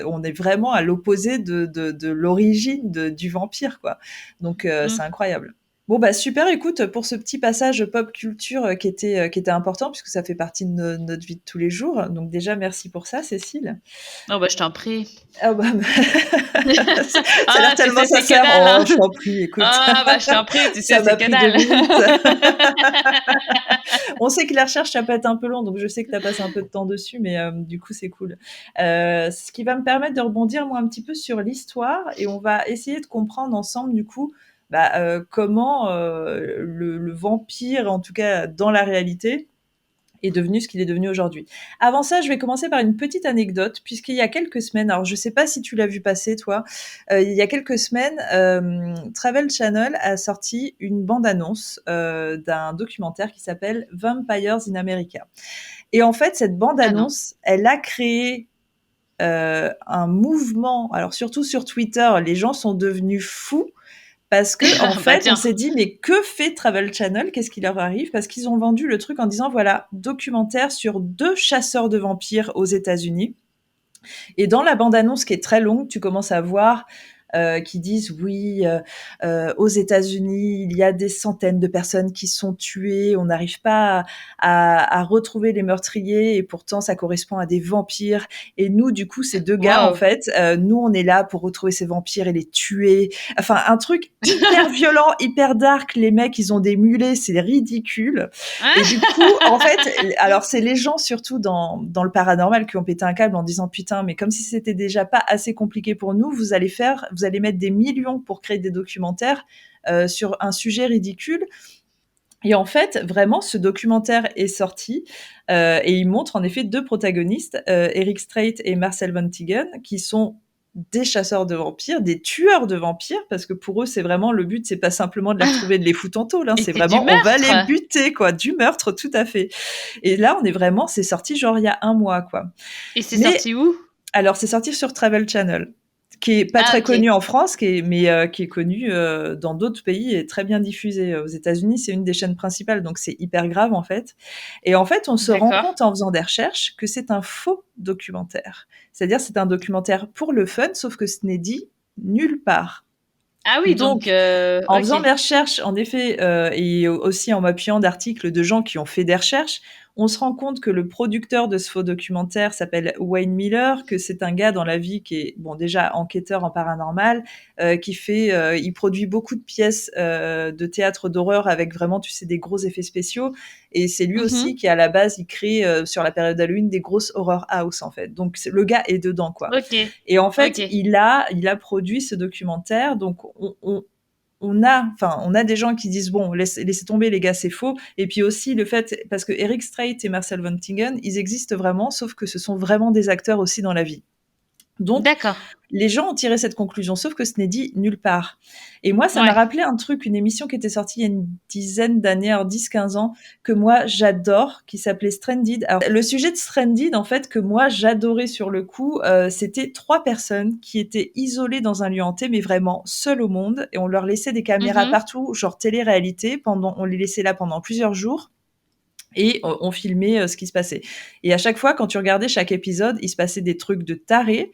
S2: on est vraiment à l'opposé de l'origine du vampire, quoi. Donc c'est
S3: Mmh.
S2: incroyable. Bon bah super, écoute, pour ce petit passage pop culture qui était important puisque ça fait partie de notre vie de tous les jours. Donc déjà merci pour ça, Cécile.
S3: Oh bah, je t'en prie.
S2: Ah bah, ça a l'air
S3: Ah, tu
S2: tellement
S3: sais, c'est que
S2: sincère.
S3: dalle,
S2: Oh,
S3: hein.
S2: je t'en prie, écoute.
S3: Ah bah, je t'en prie, tu sais,
S2: Ça
S3: c'est
S2: m'a
S3: que
S2: pris 2
S3: dalle.
S2: minutes. On sait que la recherche, ça peut être un peu long, donc je sais que tu as passé un peu de temps dessus, mais du coup, c'est cool. Ce qui va me permettre de rebondir, moi, un petit peu sur l'histoire, et on va essayer de comprendre ensemble, du coup, bah, comment le vampire, en tout cas dans la réalité, est devenu ce qu'il est devenu aujourd'hui. Avant ça, je vais commencer par une petite anecdote, puisqu'il y a quelques semaines, alors je sais pas si tu l'as vu passer, toi, il y a quelques semaines, Travel Channel a sorti une bande-annonce d'un documentaire qui s'appelle Vampires in America. Et en fait, cette
S3: Ah non.
S2: bande-annonce, elle a créé un mouvement, alors surtout sur Twitter, les gens sont devenus fous parce que, en
S3: Bah
S2: fait, on
S3: tiens.
S2: s'est dit, mais que fait Travel Channel? Qu'est-ce qui leur arrive? Parce qu'ils ont vendu le truc en disant, voilà, documentaire sur 2 chasseurs de vampires aux États-Unis. Et dans la bande-annonce qui est très longue, tu commences à voir qui disent oui, aux États-Unis, il y a des centaines de personnes qui sont tuées, on n'arrive pas à retrouver les meurtriers, et pourtant ça correspond à des vampires. Et nous, du coup, ces 2 gars, en
S3: Waouh.
S2: fait, nous, on est là pour retrouver ces vampires et les tuer. Enfin, un truc hyper violent, hyper dark. Les mecs, ils ont des mulets, c'est ridicule. Et du coup, en fait, alors c'est les gens surtout dans le paranormal qui ont pété un câble en disant putain, mais comme si c'était déjà pas assez compliqué pour nous, vous allez mettre des millions pour créer des documentaires sur un sujet ridicule. Et en fait, vraiment, ce documentaire est sorti et il montre en effet 2 protagonistes, Eric Strait et Marcel Van Tigen, qui sont des chasseurs de vampires, des tueurs de vampires, parce que pour eux, c'est vraiment le but, c'est pas simplement de les retrouver et de les foutre en tôle, hein,
S3: Et
S2: c'est
S3: c'est du
S2: vraiment, on va
S3: meurtre.
S2: les buter, quoi, du meurtre, tout à fait. Et là, on est vraiment, c'est sorti genre il y a un mois, quoi.
S3: Et c'est
S2: Mais
S3: sorti où?
S2: alors, c'est sorti sur Travel Channel, qui est pas
S3: Ah
S2: très
S3: OK.
S2: connu en France, mais qui est connu dans d'autres pays et très bien diffusé. Aux États-Unis, c'est une des chaînes principales, donc c'est hyper grave en fait. Et en fait, on se rend
S3: D'accord.
S2: compte en faisant des recherches que c'est un faux documentaire. C'est-à-dire, c'est un documentaire pour le fun, sauf que ce n'est dit nulle part.
S3: Ah oui, donc
S2: Donc, en
S3: OK.
S2: faisant des recherches, en effet, et aussi en m'appuyant d'articles de gens qui ont fait des recherches, on se rend compte que le producteur de ce faux documentaire s'appelle Wayne Miller, que c'est un gars dans la vie qui est, bon, déjà enquêteur en paranormal, il produit beaucoup de pièces de théâtre d'horreur avec vraiment, tu sais, des gros effets spéciaux. Et c'est lui aussi
S3: Mmh.
S2: qui, à la base, il crée sur la période d'Halloween des grosses horror house, en fait. Donc, le gars est dedans, quoi.
S3: OK.
S2: Et en fait,
S3: OK.
S2: il a produit ce documentaire. Donc, on a des gens qui disent bon, laissez tomber les gars, c'est faux. Et puis aussi le fait, parce que Eric Strait et Marcel Van Tingen, ils existent vraiment, sauf que ce sont vraiment des acteurs aussi dans la vie. Donc,
S3: D'accord.
S2: les gens ont tiré cette conclusion, sauf que ce n'est dit nulle part. Et moi, ça m'a rappelé un truc, une émission qui était sortie il y a une dizaine d'années, alors 10-15 ans, que moi j'adore, qui s'appelait Stranded. Alors, le sujet de Stranded, en fait, que moi j'adorais sur le coup, c'était 3 personnes qui étaient isolées dans un lieu hanté, mais vraiment seules au monde, et on leur laissait des caméras partout, genre télé-réalité, on les laissait là pendant plusieurs jours. Et on filmait ce qui se passait. Et à chaque fois, quand tu regardais chaque épisode, il se passait des trucs de taré.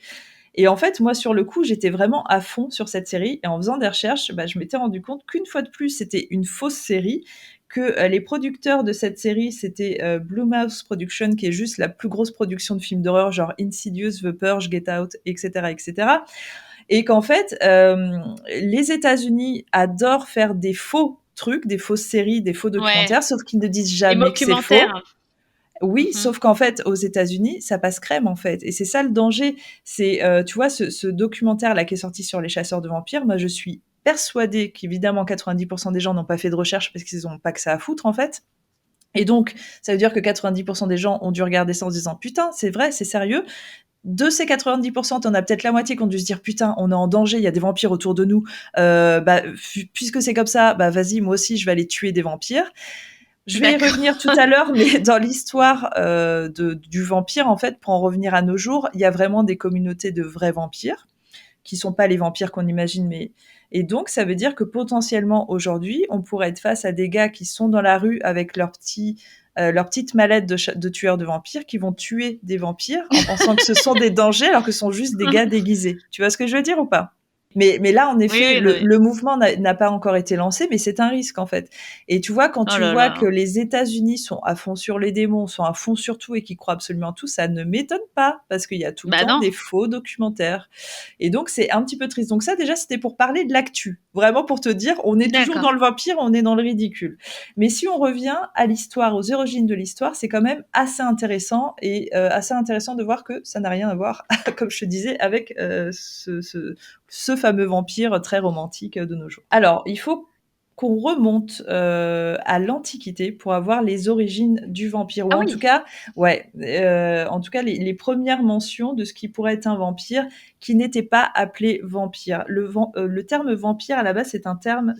S2: Et en fait, moi, sur le coup, j'étais vraiment à fond sur cette série. Et en faisant des recherches, je m'étais rendu compte qu'une fois de plus, c'était une fausse série, que les producteurs de cette série, c'était Blumhouse Production, qui est juste la plus grosse production de films d'horreur, genre Insidious, The Purge, Get Out, etc., etc. Et qu'en fait, les États-Unis adorent faire des faux trucs, des fausses séries, des faux documentaires, sauf qu'ils ne disent jamais que c'est faux. Oui, sauf qu'en fait, aux États-Unis, ça passe crème, en fait. Et c'est ça le danger. C'est, tu vois, ce documentaire-là qui est sorti sur les chasseurs de vampires, moi, je suis persuadée qu'évidemment 90% des gens n'ont pas fait de recherche parce qu'ils n'ont pas que ça à foutre, en fait. Et donc, ça veut dire que 90% des gens ont dû regarder ça en se disant « Putain, c'est vrai, c'est sérieux ?» De ces 90%, t'en as peut-être la moitié qui ont dû se dire « Putain, on est en danger, il y a des vampires autour de nous. Puisque c'est comme ça, vas-y, moi aussi, je vais aller tuer des vampires. » Je vais y revenir tout à l'heure, mais dans l'histoire du vampire, en fait, pour en revenir à nos jours, il y a vraiment des communautés de vrais vampires, qui sont pas les vampires qu'on imagine, mais... Et donc, ça veut dire que potentiellement, aujourd'hui, on pourrait être face à des gars qui sont dans la rue avec leur petite mallette de tueurs de vampires, qui vont tuer des vampires en pensant que ce sont des dangers, alors que ce sont juste des gars déguisés. Tu vois ce que je veux dire ou pas ? Mais là, en effet, le mouvement n'a pas encore été lancé, mais c'est un risque, en fait. Et tu vois, quand tu vois que les États-Unis sont à fond sur les démons, sont à fond sur tout et qu'ils croient absolument tout, ça ne m'étonne pas, parce qu'il y a tout le temps des faux documentaires. Et donc, c'est un petit peu triste. Donc ça, déjà, c'était pour parler de l'actu. Vraiment pour te dire, on est toujours dans le vampire, on est dans le ridicule. Mais si on revient à l'histoire, aux origines de l'histoire, c'est quand même assez intéressant, et assez intéressant de voir que ça n'a rien à voir, comme je te disais, avec ce fameux vampire très romantique de nos jours. Alors, il faut qu'on remonte à l'Antiquité pour avoir les origines du vampire. Ou en tout cas, les premières mentions de ce qui pourrait être un vampire qui n'était pas appelé vampire. Le terme vampire, à la base, c'est un terme...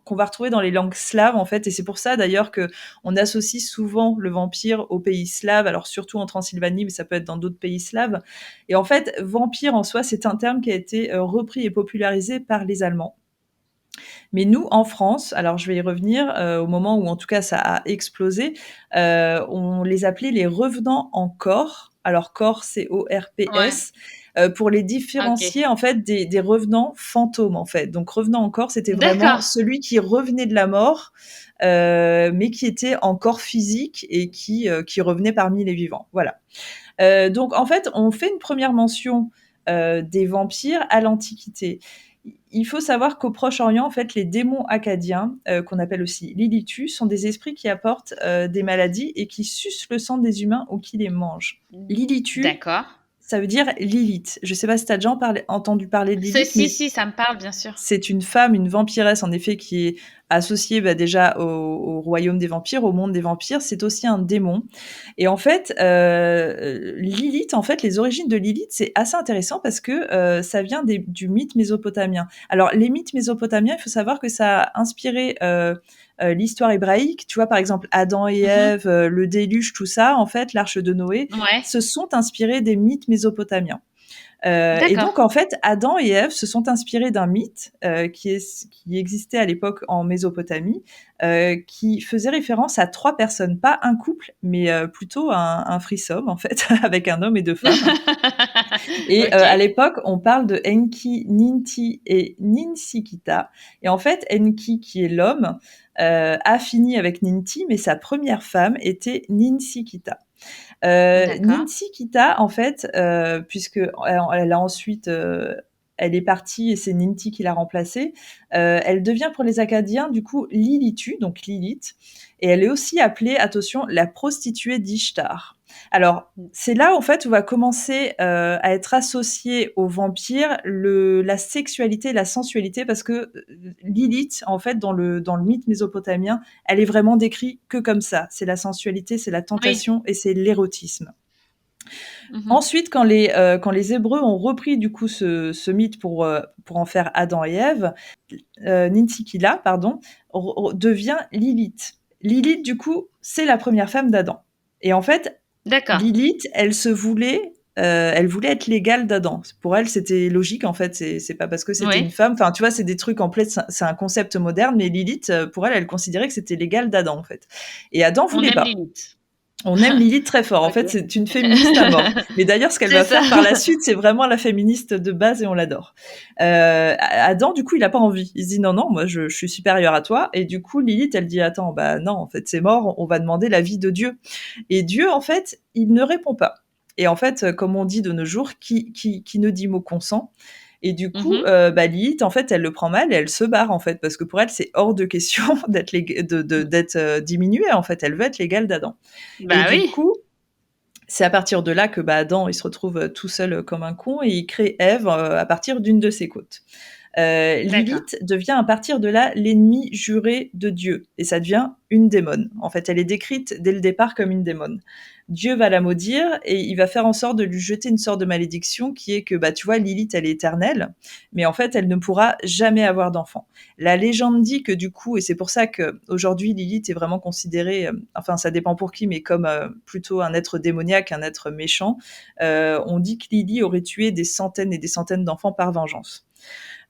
S2: qu'on va retrouver dans les langues slaves, en fait, et c'est pour ça d'ailleurs que on associe souvent le vampire aux pays slaves, alors surtout en Transylvanie, mais ça peut être dans d'autres pays slaves. Et en fait, vampire en soi, c'est un terme qui a été repris et popularisé par les Allemands. Mais nous, en France, alors je vais y revenir, au moment où en tout cas ça a explosé, on les appelait les revenants en corps. Alors corps, c'est O-R-P-S. Pour les différencier en fait des revenants fantômes, en fait. Donc revenant en corps, c'était vraiment celui qui revenait de la mort, mais qui était en corps physique et qui revenait parmi les vivants. Voilà. Donc en fait, on fait une première mention des vampires à l'Antiquité. Il faut savoir qu'au Proche-Orient, en fait, les démons akkadiens, qu'on appelle aussi Lilitu, sont des esprits qui apportent des maladies et qui sucent le sang des humains ou qui les mangent. Lilitu, ça veut dire Lilith. Je ne sais pas si tu as déjà entendu parler de Lilith.
S3: Si, ça me parle, bien sûr.
S2: C'est une femme, une vampiresse, en effet, qui est associée déjà au royaume des vampires, au monde des vampires. C'est aussi un démon. Et en fait, Lilith, en fait, les origines de Lilith, c'est assez intéressant parce que ça vient du mythe mésopotamien. Alors, les mythes mésopotamiens, il faut savoir que ça a inspiré l'histoire hébraïque. Tu vois, par exemple, Adam et Ève, le déluge, tout ça, en fait, l'arche de Noé, se sont inspirés des mythes mésopotamiens. Et donc, en fait, Adam et Ève se sont inspirés d'un mythe qui existait à l'époque en Mésopotamie, qui faisait référence à 3 personnes, pas un couple, mais plutôt un threesome, en fait, avec un homme et 2 femmes. Et à l'époque, on parle de Enki, Ninti et Ninsikita. Et en fait, Enki, qui est l'homme, a fini avec Ninti, mais sa première femme était Ninsikita. Ninsikita, en fait, puisque elle a ensuite, elle est partie et c'est Ninti qui l'a remplacée. Elle devient pour les Akkadiens du coup Lilitu, donc Lilith, et elle est aussi appelée, attention, la prostituée d'Ishtar. Alors, c'est là, en fait, où va commencer à être associée au vampire la sexualité et la sensualité, parce que Lilith, en fait, dans le mythe mésopotamien, elle est vraiment décrite que comme ça. C'est la sensualité, c'est la tentation et c'est l'érotisme.
S3: Mhm.
S2: Ensuite, quand les Hébreux ont repris du coup ce mythe pour en faire Adam et Ève, Nintikila, pardon, devient Lilith. Lilith, du coup, c'est la première femme d'Adam. Et en fait,
S3: D'accord.
S2: Lilith, elle voulait être l'égale d'Adam. Pour elle, c'était logique, en fait. C'est pas parce que c'était une femme. Enfin, tu vois, c'est des trucs en plein. C'est un concept moderne, mais Lilith, pour elle, elle considérait que c'était l'égale d'Adam, en fait. Et Adam voulait pas.
S3: Lilith.
S2: On aime Lilith très fort. En
S3: Okay.
S2: fait, c'est une féministe à mort. Mais d'ailleurs, ce qu'elle va faire par la suite, c'est vraiment la féministe de base et on l'adore. Adam, du coup, il a pas envie. Il se dit non, moi, je suis supérieure à toi. Et du coup, Lilith, elle dit attends, bah non, en fait, c'est mort. On va demander l'avis de Dieu. Et Dieu, en fait, il ne répond pas. Et en fait, comme on dit de nos jours, qui ne dit mot consent. Et du coup, Lilith, en fait, elle le prend mal et elle se barre, en fait, parce que pour elle, c'est hors de question d'être diminuée, en fait. Elle veut être l'égale d'Adam.
S3: Bah
S2: et du coup, c'est à partir de là que Adam, il se retrouve tout seul comme un con et il crée Ève à partir d'une de ses côtes. Lilith devient à partir de là l'ennemi juré de Dieu et ça devient une démone. En fait, elle est décrite dès le départ comme une démone. Dieu va la maudire et il va faire en sorte de lui jeter une sorte de malédiction qui est que, tu vois, Lilith, elle est éternelle, mais en fait, elle ne pourra jamais avoir d'enfant. La légende dit que du coup, et c'est pour ça qu'aujourd'hui, Lilith est vraiment considérée, enfin, ça dépend pour qui, mais comme plutôt un être démoniaque, un être méchant, on dit que Lilith aurait tué des centaines et des centaines d'enfants par vengeance.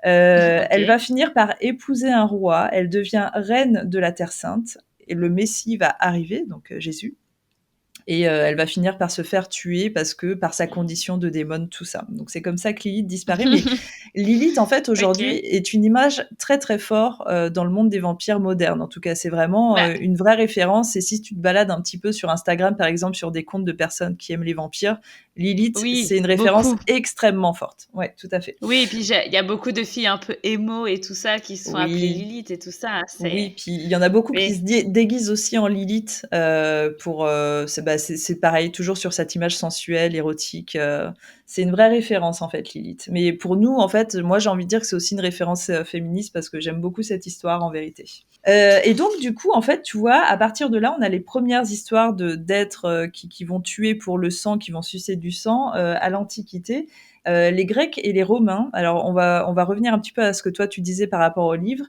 S2: Elle va finir par épouser un roi, elle devient reine de la Terre Sainte, et le Messie va arriver, donc Jésus, et elle va finir par se faire tuer par sa condition de démon, tout ça. Donc c'est comme ça que Lilith disparaît, mais Lilith, en fait, aujourd'hui, est une image très très forte dans le monde des vampires modernes. En tout cas, c'est vraiment une vraie référence, et si tu te balades un petit peu sur Instagram, par exemple, sur des comptes de personnes qui aiment les vampires, Lilith, c'est une référence extrêmement forte. Ouais, tout à fait.
S3: Oui, et puis il y a beaucoup de filles un peu émo et tout ça qui se sont appelées Lilith et tout ça.
S2: Oui, puis il y en a beaucoup qui se déguisent aussi en Lilith c'est pareil, toujours sur cette image sensuelle, érotique. C'est une vraie référence, en fait, Lilith. Mais pour nous, en fait, moi, j'ai envie de dire que c'est aussi une référence féministe parce que j'aime beaucoup cette histoire, en vérité. Et donc, du coup, en fait, tu vois, à partir de là, on a les premières histoires d'êtres qui vont tuer pour le sang, qui vont sucer du sang à l'Antiquité. Les Grecs et les Romains, alors on va revenir un petit peu à ce que toi, tu disais par rapport au livre.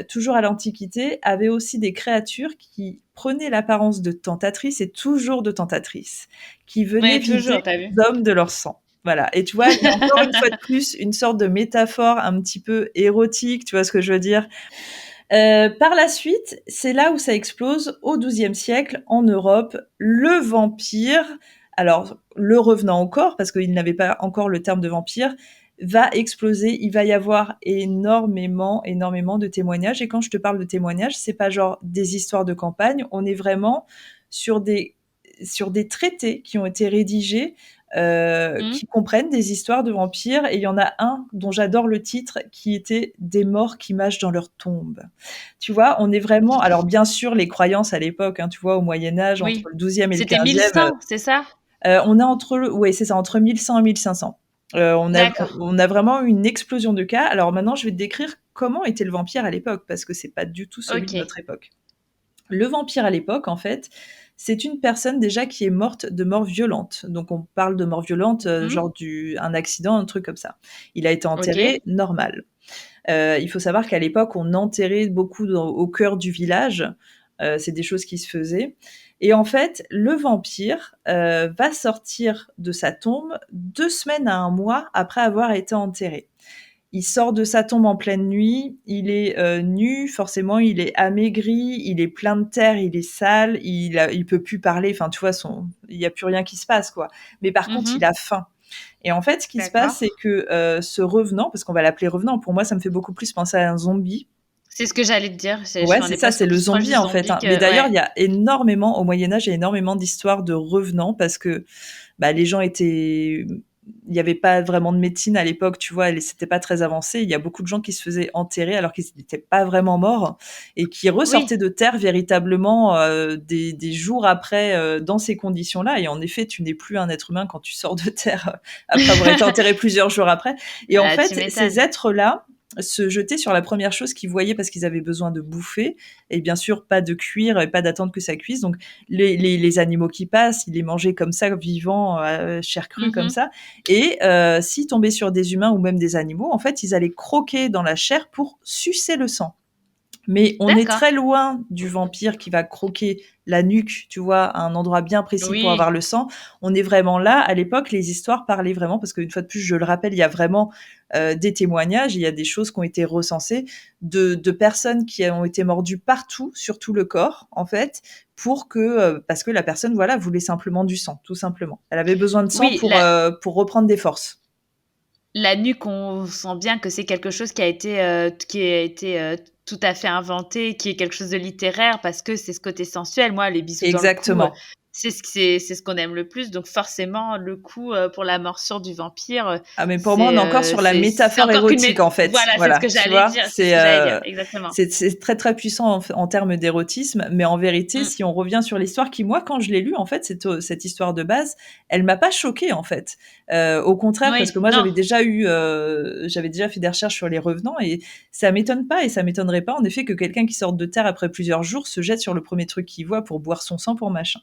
S2: Toujours à l'Antiquité, avaient aussi des créatures qui prenaient l'apparence de tentatrices et toujours de tentatrices, qui venaient vider les hommes de leur sang. Voilà. Et tu vois, il y a encore une fois de plus une sorte de métaphore un petit peu érotique, tu vois ce que je veux dire. Par la suite, c'est là où ça explose au XIIe siècle en Europe, le vampire. Alors, le revenant encore, parce qu'il n'avait pas encore le terme de vampire, va exploser. Il va y avoir énormément de témoignages. Et quand je te parle de témoignages, c'est pas genre des histoires de campagne. On est vraiment sur des traités qui ont été rédigés, qui comprennent des histoires de vampires. Et il y en a un dont j'adore le titre, qui était Des morts qui mâchent dans leur tombe. Tu vois, on est vraiment... Alors, bien sûr, les croyances à l'époque, tu vois, au Moyen-Âge, entre le 12e et le 15e...
S3: C'était 1100, c'est ça?
S2: On est entre 1100 et 1500. On a vraiment une explosion de cas. Alors maintenant, je vais te décrire comment était le vampire à l'époque, parce que c'est pas du tout celui de notre époque. Le vampire à l'époque, en fait, c'est une personne déjà qui est morte de mort violente. Donc on parle de mort violente, genre un accident, un truc comme ça. Il a été enterré normal. Il faut savoir qu'à l'époque, on enterrait beaucoup au cœur du village. C'est des choses qui se faisaient. Et en fait, le vampire va sortir de sa tombe 2 semaines à 1 mois après avoir été enterré. Il sort de sa tombe en pleine nuit, il est nu, forcément, il est amaigri, il est plein de terre, il est sale, il peut plus parler, enfin, tu vois, il y a plus rien qui se passe, quoi. Mais par contre, il a faim. Et en fait, ce qui se passe, c'est que ce revenant, parce qu'on va l'appeler revenant, pour moi, ça me fait beaucoup plus penser à un zombie.
S3: C'est ce que j'allais te dire.
S2: Ouais, c'est ça, c'est le zombie, en fait. Mais d'ailleurs, il y a énormément, au Moyen-Âge, il y a énormément d'histoires de revenants parce que les gens étaient... Il n'y avait pas vraiment de médecine à l'époque, tu vois, c'était pas très avancé. Il y a beaucoup de gens qui se faisaient enterrer alors qu'ils n'étaient pas vraiment morts et qui ressortaient de terre véritablement des jours après dans ces conditions-là. Et en effet, tu n'es plus un être humain quand tu sors de terre après avoir été enterré plusieurs jours après. Et en fait, ces êtres-là, se jeter sur la première chose qu'ils voyaient parce qu'ils avaient besoin de bouffer. Et bien sûr, pas de cuire et pas d'attendre que ça cuise. Donc, les animaux qui passent, ils les mangeaient comme ça, vivants, chair crue, comme ça. Et s'ils tombaient sur des humains ou même des animaux, en fait, ils allaient croquer dans la chair pour sucer le sang. Mais on est très loin du vampire qui va croquer la nuque, tu vois, à un endroit bien précis pour avoir le sang. On est vraiment là. À l'époque, les histoires parlaient vraiment, parce qu'une fois de plus, je le rappelle, il y a vraiment des témoignages, il y a des choses qui ont été recensées de personnes qui ont été mordues partout, sur tout le corps, en fait, parce que la personne, voilà, voulait simplement du sang, tout simplement. Elle avait besoin de sang pour reprendre des forces.
S3: La nuque, on sent bien que c'est quelque chose qui a été tout à fait inventé, qui est quelque chose de littéraire, parce que c'est ce côté sensuel. Moi, les bisous dans le cou, c'est ce qu'on aime le plus. Donc forcément, le coup pour la morsure du vampire.
S2: Ah, mais pour moi, on est encore sur la métaphore érotique, en fait.
S3: Voilà, c'est ce que j'allais dire. C'est exactement.
S2: C'est très, très puissant en termes d'érotisme. Mais en vérité, si on revient sur l'histoire qui, moi, quand je l'ai lue, en fait, cette histoire de base, elle m'a pas choquée, en fait. Au contraire, parce que moi, j'avais déjà fait des recherches sur les revenants, et ça m'étonne pas et ça m'étonnerait pas, en effet, que quelqu'un qui sorte de terre après plusieurs jours se jette sur le premier truc qu'il voit pour boire son sang pour machin.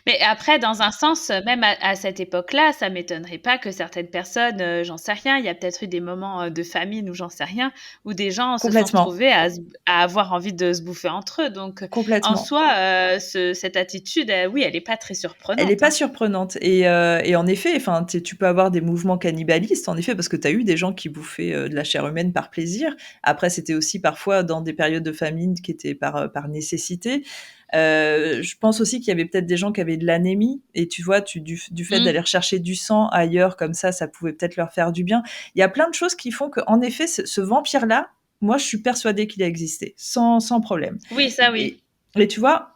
S3: Mais après, dans un sens, même à cette époque-là, ça m'étonnerait pas que certaines personnes, j'en sais rien, il y a peut-être eu des moments de famine ou j'en sais rien, où des gens se sont retrouvés à avoir envie de se bouffer entre eux. Donc, en soi, cette attitude, oui, elle n'est pas très surprenante.
S2: Elle n'est pas surprenante. Et en effet, tu peux avoir des mouvements cannibalistes, en effet, parce que tu as eu des gens qui bouffaient de la chair humaine par plaisir. Après, c'était aussi parfois dans des périodes de famine qui étaient par nécessité. Je pense aussi qu'il y avait peut-être des gens qui avaient de l'anémie, et tu vois, du fait d'aller rechercher du sang ailleurs comme ça pouvait peut-être leur faire du bien. Il y a plein de choses qui font qu'en effet, ce vampire-là, moi, je suis persuadée qu'il a existé, sans problème.
S3: Oui, ça oui.
S2: Et tu vois,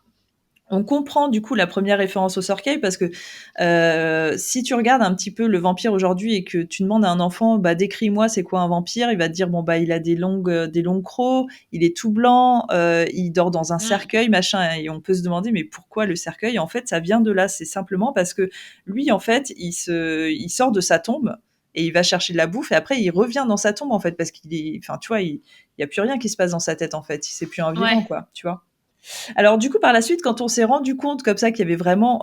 S2: on comprend du coup la première référence au cercueil, parce que si tu regardes un petit peu le vampire aujourd'hui et que tu demandes à un enfant, décris-moi c'est quoi un vampire, il va te dire il a des longues crocs, il est tout blanc, il dort dans un cercueil, machin, et on peut se demander mais pourquoi le cercueil? En fait, ça vient de là, c'est simplement parce que lui, en fait, il sort de sa tombe et il va chercher de la bouffe, et après il revient dans sa tombe, en fait, parce qu'il est, tu vois, il y a plus rien qui se passe dans sa tête, en fait, c'est plus un vivant, quoi, tu vois. Alors du coup, par la suite, quand on s'est rendu compte comme ça qu'il y avait vraiment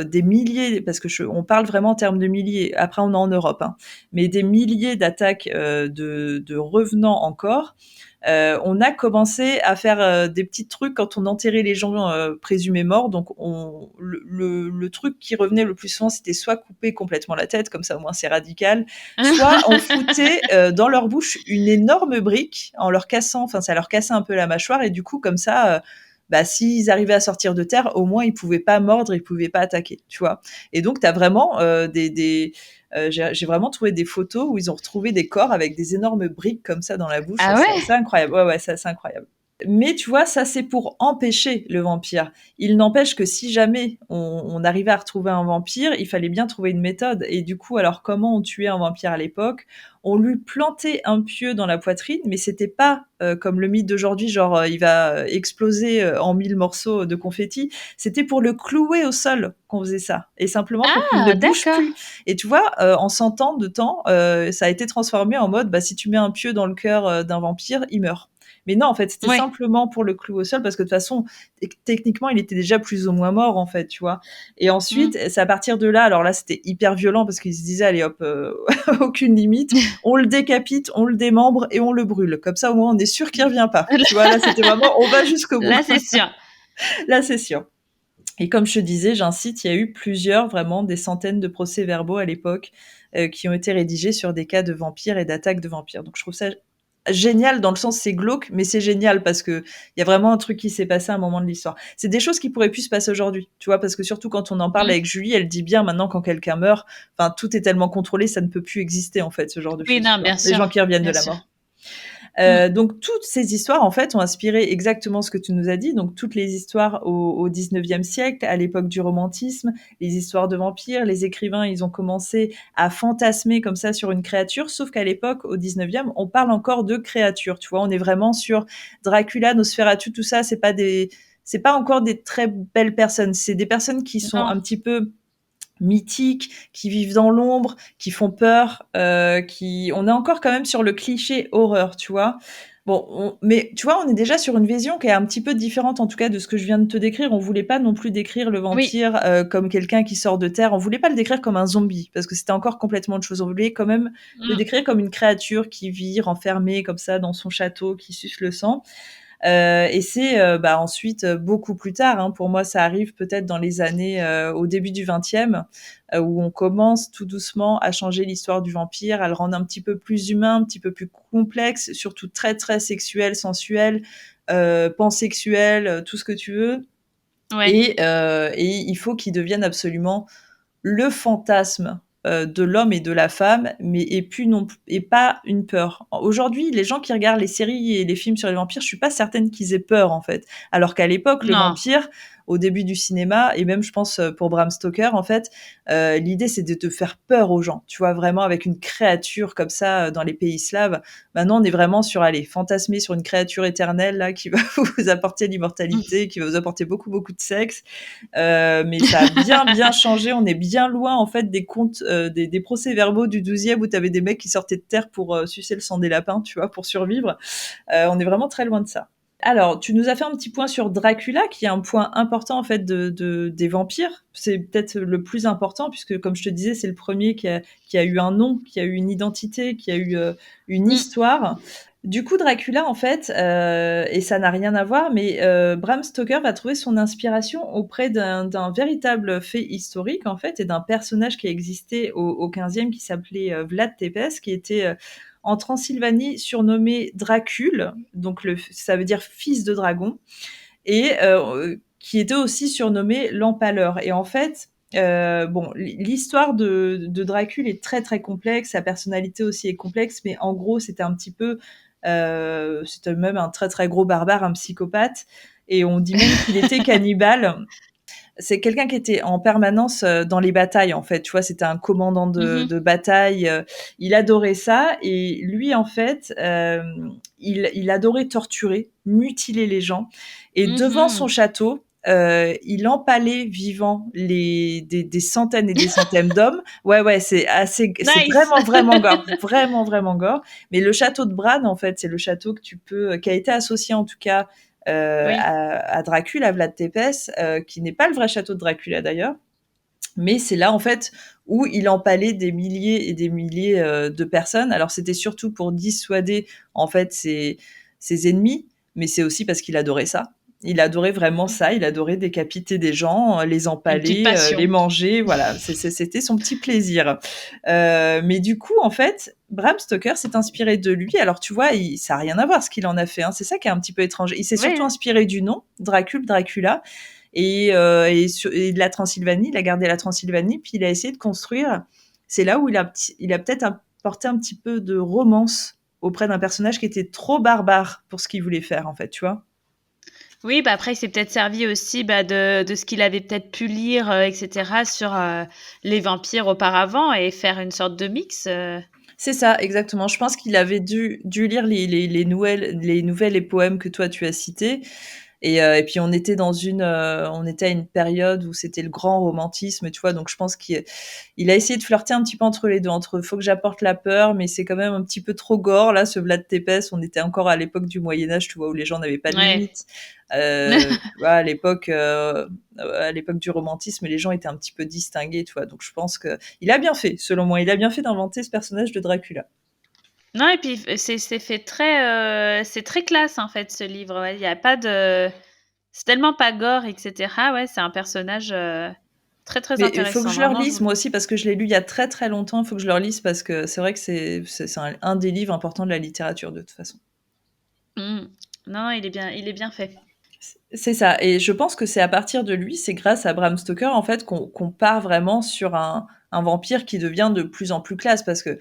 S2: des milliers, parce que on parle vraiment en termes de milliers, après on est en Europe, mais des milliers d'attaques de revenants encore, on a commencé à faire des petits trucs quand on enterrait les gens présumés morts. Donc le truc qui revenait le plus souvent, c'était soit couper complètement la tête, comme ça au moins c'est radical, soit on foutait dans leur bouche une énorme brique en leur cassant, ça leur cassait un peu la mâchoire, et du coup comme ça... s'ils arrivaient à sortir de terre, au moins ils pouvaient pas mordre, ils pouvaient pas attaquer, tu vois. Et donc t'as vraiment j'ai vraiment trouvé des photos où ils ont retrouvé des corps avec des énormes briques comme ça dans la bouche.
S3: Ah ouais?
S2: C'est incroyable. Ouais, c'est incroyable. Mais tu vois, ça c'est pour empêcher le vampire. Il n'empêche que si jamais on arrivait à retrouver un vampire, il fallait bien trouver une méthode. Et du coup, alors comment on tuait un vampire à l'époque? On lui plantait un pieu dans la poitrine, mais c'était pas comme le mythe d'aujourd'hui, genre il va exploser en 1000 morceaux de confetti. C'était pour le clouer au sol qu'on faisait ça, et simplement pour qu'il ne bouge plus. Et tu vois, en 100 ans de temps, ça a été transformé en mode, si tu mets un pieu dans le cœur d'un vampire, il meurt. Mais non, en fait, c'était simplement pour le clouer au sol, parce que de toute façon, techniquement, il était déjà plus ou moins mort, en fait, tu vois. Et ensuite, c'est à partir de là, alors là, c'était hyper violent, parce qu'ils se disaient, allez hop, aucune limite, on le décapite, on le démembre et on le brûle. Comme ça, au moins, on est sûr qu'il revient pas. Tu vois, là, c'était vraiment, on va jusqu'au bout.
S3: Là, c'est sûr.
S2: Là, c'est sûr. Et comme je te disais, j'incite, il y a eu vraiment des centaines de procès-verbaux à l'époque qui ont été rédigés sur des cas de vampires et d'attaques de vampires. Donc, je trouve ça génial, dans le sens c'est glauque, mais c'est génial parce que il y a vraiment un truc qui s'est passé à un moment de l'histoire. C'est des choses qui pourraient plus se passer aujourd'hui, tu vois, parce que surtout quand on en parle avec Julie, elle dit bien maintenant, quand quelqu'un meurt, tout est tellement contrôlé, ça ne peut plus exister, en fait, ce genre de choses.
S3: Non, bien sûr.
S2: Les gens qui reviennent de la mort. Donc toutes ces histoires, en fait, ont inspiré exactement ce que tu nous as dit. Donc toutes les histoires au 19e siècle, à l'époque du romantisme, les histoires de vampires, les écrivains, ils ont commencé à fantasmer comme ça sur une créature, sauf qu'à l'époque, au 19e, on parle encore de créatures, tu vois, on est vraiment sur Dracula, Nosferatu, tout ça, c'est pas encore des très belles personnes, c'est des personnes qui sont un petit peu mythiques, qui vivent dans l'ombre, qui font peur, on est encore quand même sur le cliché horreur, tu vois? Bon, mais tu vois, on est déjà sur une vision qui est un petit peu différente, en tout cas, de ce que je viens de te décrire. On voulait pas non plus décrire le
S3: Oui.
S2: vampire, comme quelqu'un qui sort de terre. On voulait pas le décrire comme un zombie, parce que c'était encore complètement autre chose. On voulait quand même le
S3: Mmh.
S2: décrire comme une créature qui vit renfermée comme ça dans son château, qui suce le sang. Et c'est ensuite, beaucoup plus tard, hein, pour moi, ça arrive peut-être dans les années, au début du 20e, où on commence tout doucement à changer l'histoire du vampire, à le rendre un petit peu plus humain, un petit peu plus complexe, surtout très, très sexuel, sensuel, pansexuel, tout ce que tu veux.
S3: Ouais.
S2: Et il faut qu'il devienne absolument le fantasme de l'homme et de la femme, mais et pas une peur. Aujourd'hui, les gens qui regardent les séries et les films sur les vampires, je suis pas certaine qu'ils aient peur en fait. Alors qu'à l'époque, le
S3: Non.
S2: vampire, au début du cinéma, et même je pense pour Bram Stoker, en fait, l'idée c'est de te faire peur aux gens. Tu vois, vraiment avec une créature comme ça dans les pays slaves. Maintenant, on est vraiment sur, allez, fantasmer sur une créature éternelle là qui va vous apporter l'immortalité, qui va vous apporter beaucoup, beaucoup de sexe. Mais ça a bien, bien changé. On est bien loin, en fait, des contes, des procès-verbaux du 12e où tu avais des mecs qui sortaient de terre pour sucer le sang des lapins, tu vois, pour survivre. On est vraiment très loin de ça. Alors, tu nous as fait un petit point sur Dracula, qui est un point important, en fait, des vampires. C'est peut-être le plus important, puisque, comme je te disais, c'est le premier qui a eu un nom, qui a eu une identité, qui a eu une
S3: Mmh.
S2: histoire. Du coup, Dracula, en fait, et ça n'a rien à voir, mais Bram Stoker va trouver son inspiration auprès d'un véritable fait historique, en fait, et d'un personnage qui a existé au 15e qui s'appelait Vlad Tepes, qui était en Transylvanie surnommé Dracule, donc ça veut dire fils de dragon, et qui était aussi surnommé l'Empaleur. Et en fait, l'histoire de Dracule est très très complexe, sa personnalité aussi est complexe, mais en gros, c'était même un très très gros barbare, un psychopathe, et on dit même qu'il était cannibale. C'est quelqu'un qui était en permanence dans les batailles, en fait. Tu vois, c'était un commandant
S3: Mmh.
S2: de bataille. Il adorait ça. Et lui, en fait, il adorait torturer, mutiler les gens. Et devant son
S3: Mmh.
S2: château, il empalait vivant des centaines et des centaines d'hommes. Ouais, ouais, c'est
S3: Nice!
S2: vraiment, vraiment gore. Vraiment, vraiment gore. Mais le château de Bran, en fait, c'est le château qui a été associé, en tout cas,
S3: Oui.
S2: à Dracula, Vlad Tepes, qui n'est pas le vrai château de Dracula d'ailleurs, mais c'est là en fait où il empalait des milliers et des milliers de personnes. Alors c'était surtout pour dissuader en fait ses ennemis, mais c'est aussi parce qu'il adorait ça. Il adorait vraiment
S3: Mmh.
S2: ça, il adorait décapiter des gens, les
S3: Une petite
S2: empaler, les
S3: passion.
S2: manger, voilà, c'était son petit plaisir. Mais du coup, en fait, Bram Stoker s'est inspiré de lui. Alors tu vois, ça n'a rien à voir ce qu'il en a fait, hein. C'est ça qui est un petit peu étrange. Il s'est surtout
S3: Ouais.
S2: inspiré du nom, Dracula, et de la Transylvanie. Il a gardé la Transylvanie, puis il a essayé de construire. C'est là où il a peut-être apporté un petit peu de romance auprès d'un personnage qui était trop barbare pour ce qu'il voulait faire, en fait, tu vois.
S3: Oui, bah, après, il s'est peut-être servi aussi, bah, de ce qu'il avait peut-être pu lire, et cetera sur, les vampires auparavant et faire une sorte de mix.
S2: C'est ça, exactement. Je pense qu'il avait dû lire les nouvelles et poèmes que toi tu as cités. Et puis on était à une période où c'était le grand romantisme, tu vois. Donc je pense qu'il a essayé de flirter un petit peu entre les deux, entre faut que j'apporte la peur, mais c'est quand même un petit peu trop gore. Là, ce Vlad Tepes, on était encore à l'époque du Moyen Âge, tu vois, où les gens n'avaient pas de
S3: Ouais.
S2: limite. Tu vois, à l'époque du romantisme, les gens étaient un petit peu distingués, tu vois. Donc je pense que il a bien fait, selon moi, il a bien fait d'inventer ce personnage de Dracula.
S3: Non et puis c'est fait très, c'est très classe, en fait, ce livre, ouais. Il y a pas de c'est tellement pas gore et cetera, ouais, c'est un personnage, très, très
S2: Mais il faut que
S3: intéressant.
S2: je le
S3: Vraiment, je
S2: relise, moi aussi, parce que je l'ai lu il y a très très longtemps. Il faut que je le relise parce que c'est vrai que c'est un des livres importants de la littérature, de toute façon.
S3: mmh. Non, il est bien fait.
S2: C'est ça. Et je pense que c'est à partir de lui, c'est grâce à Bram Stoker, en fait, qu'on part vraiment sur un vampire qui devient de plus en plus classe. Parce que,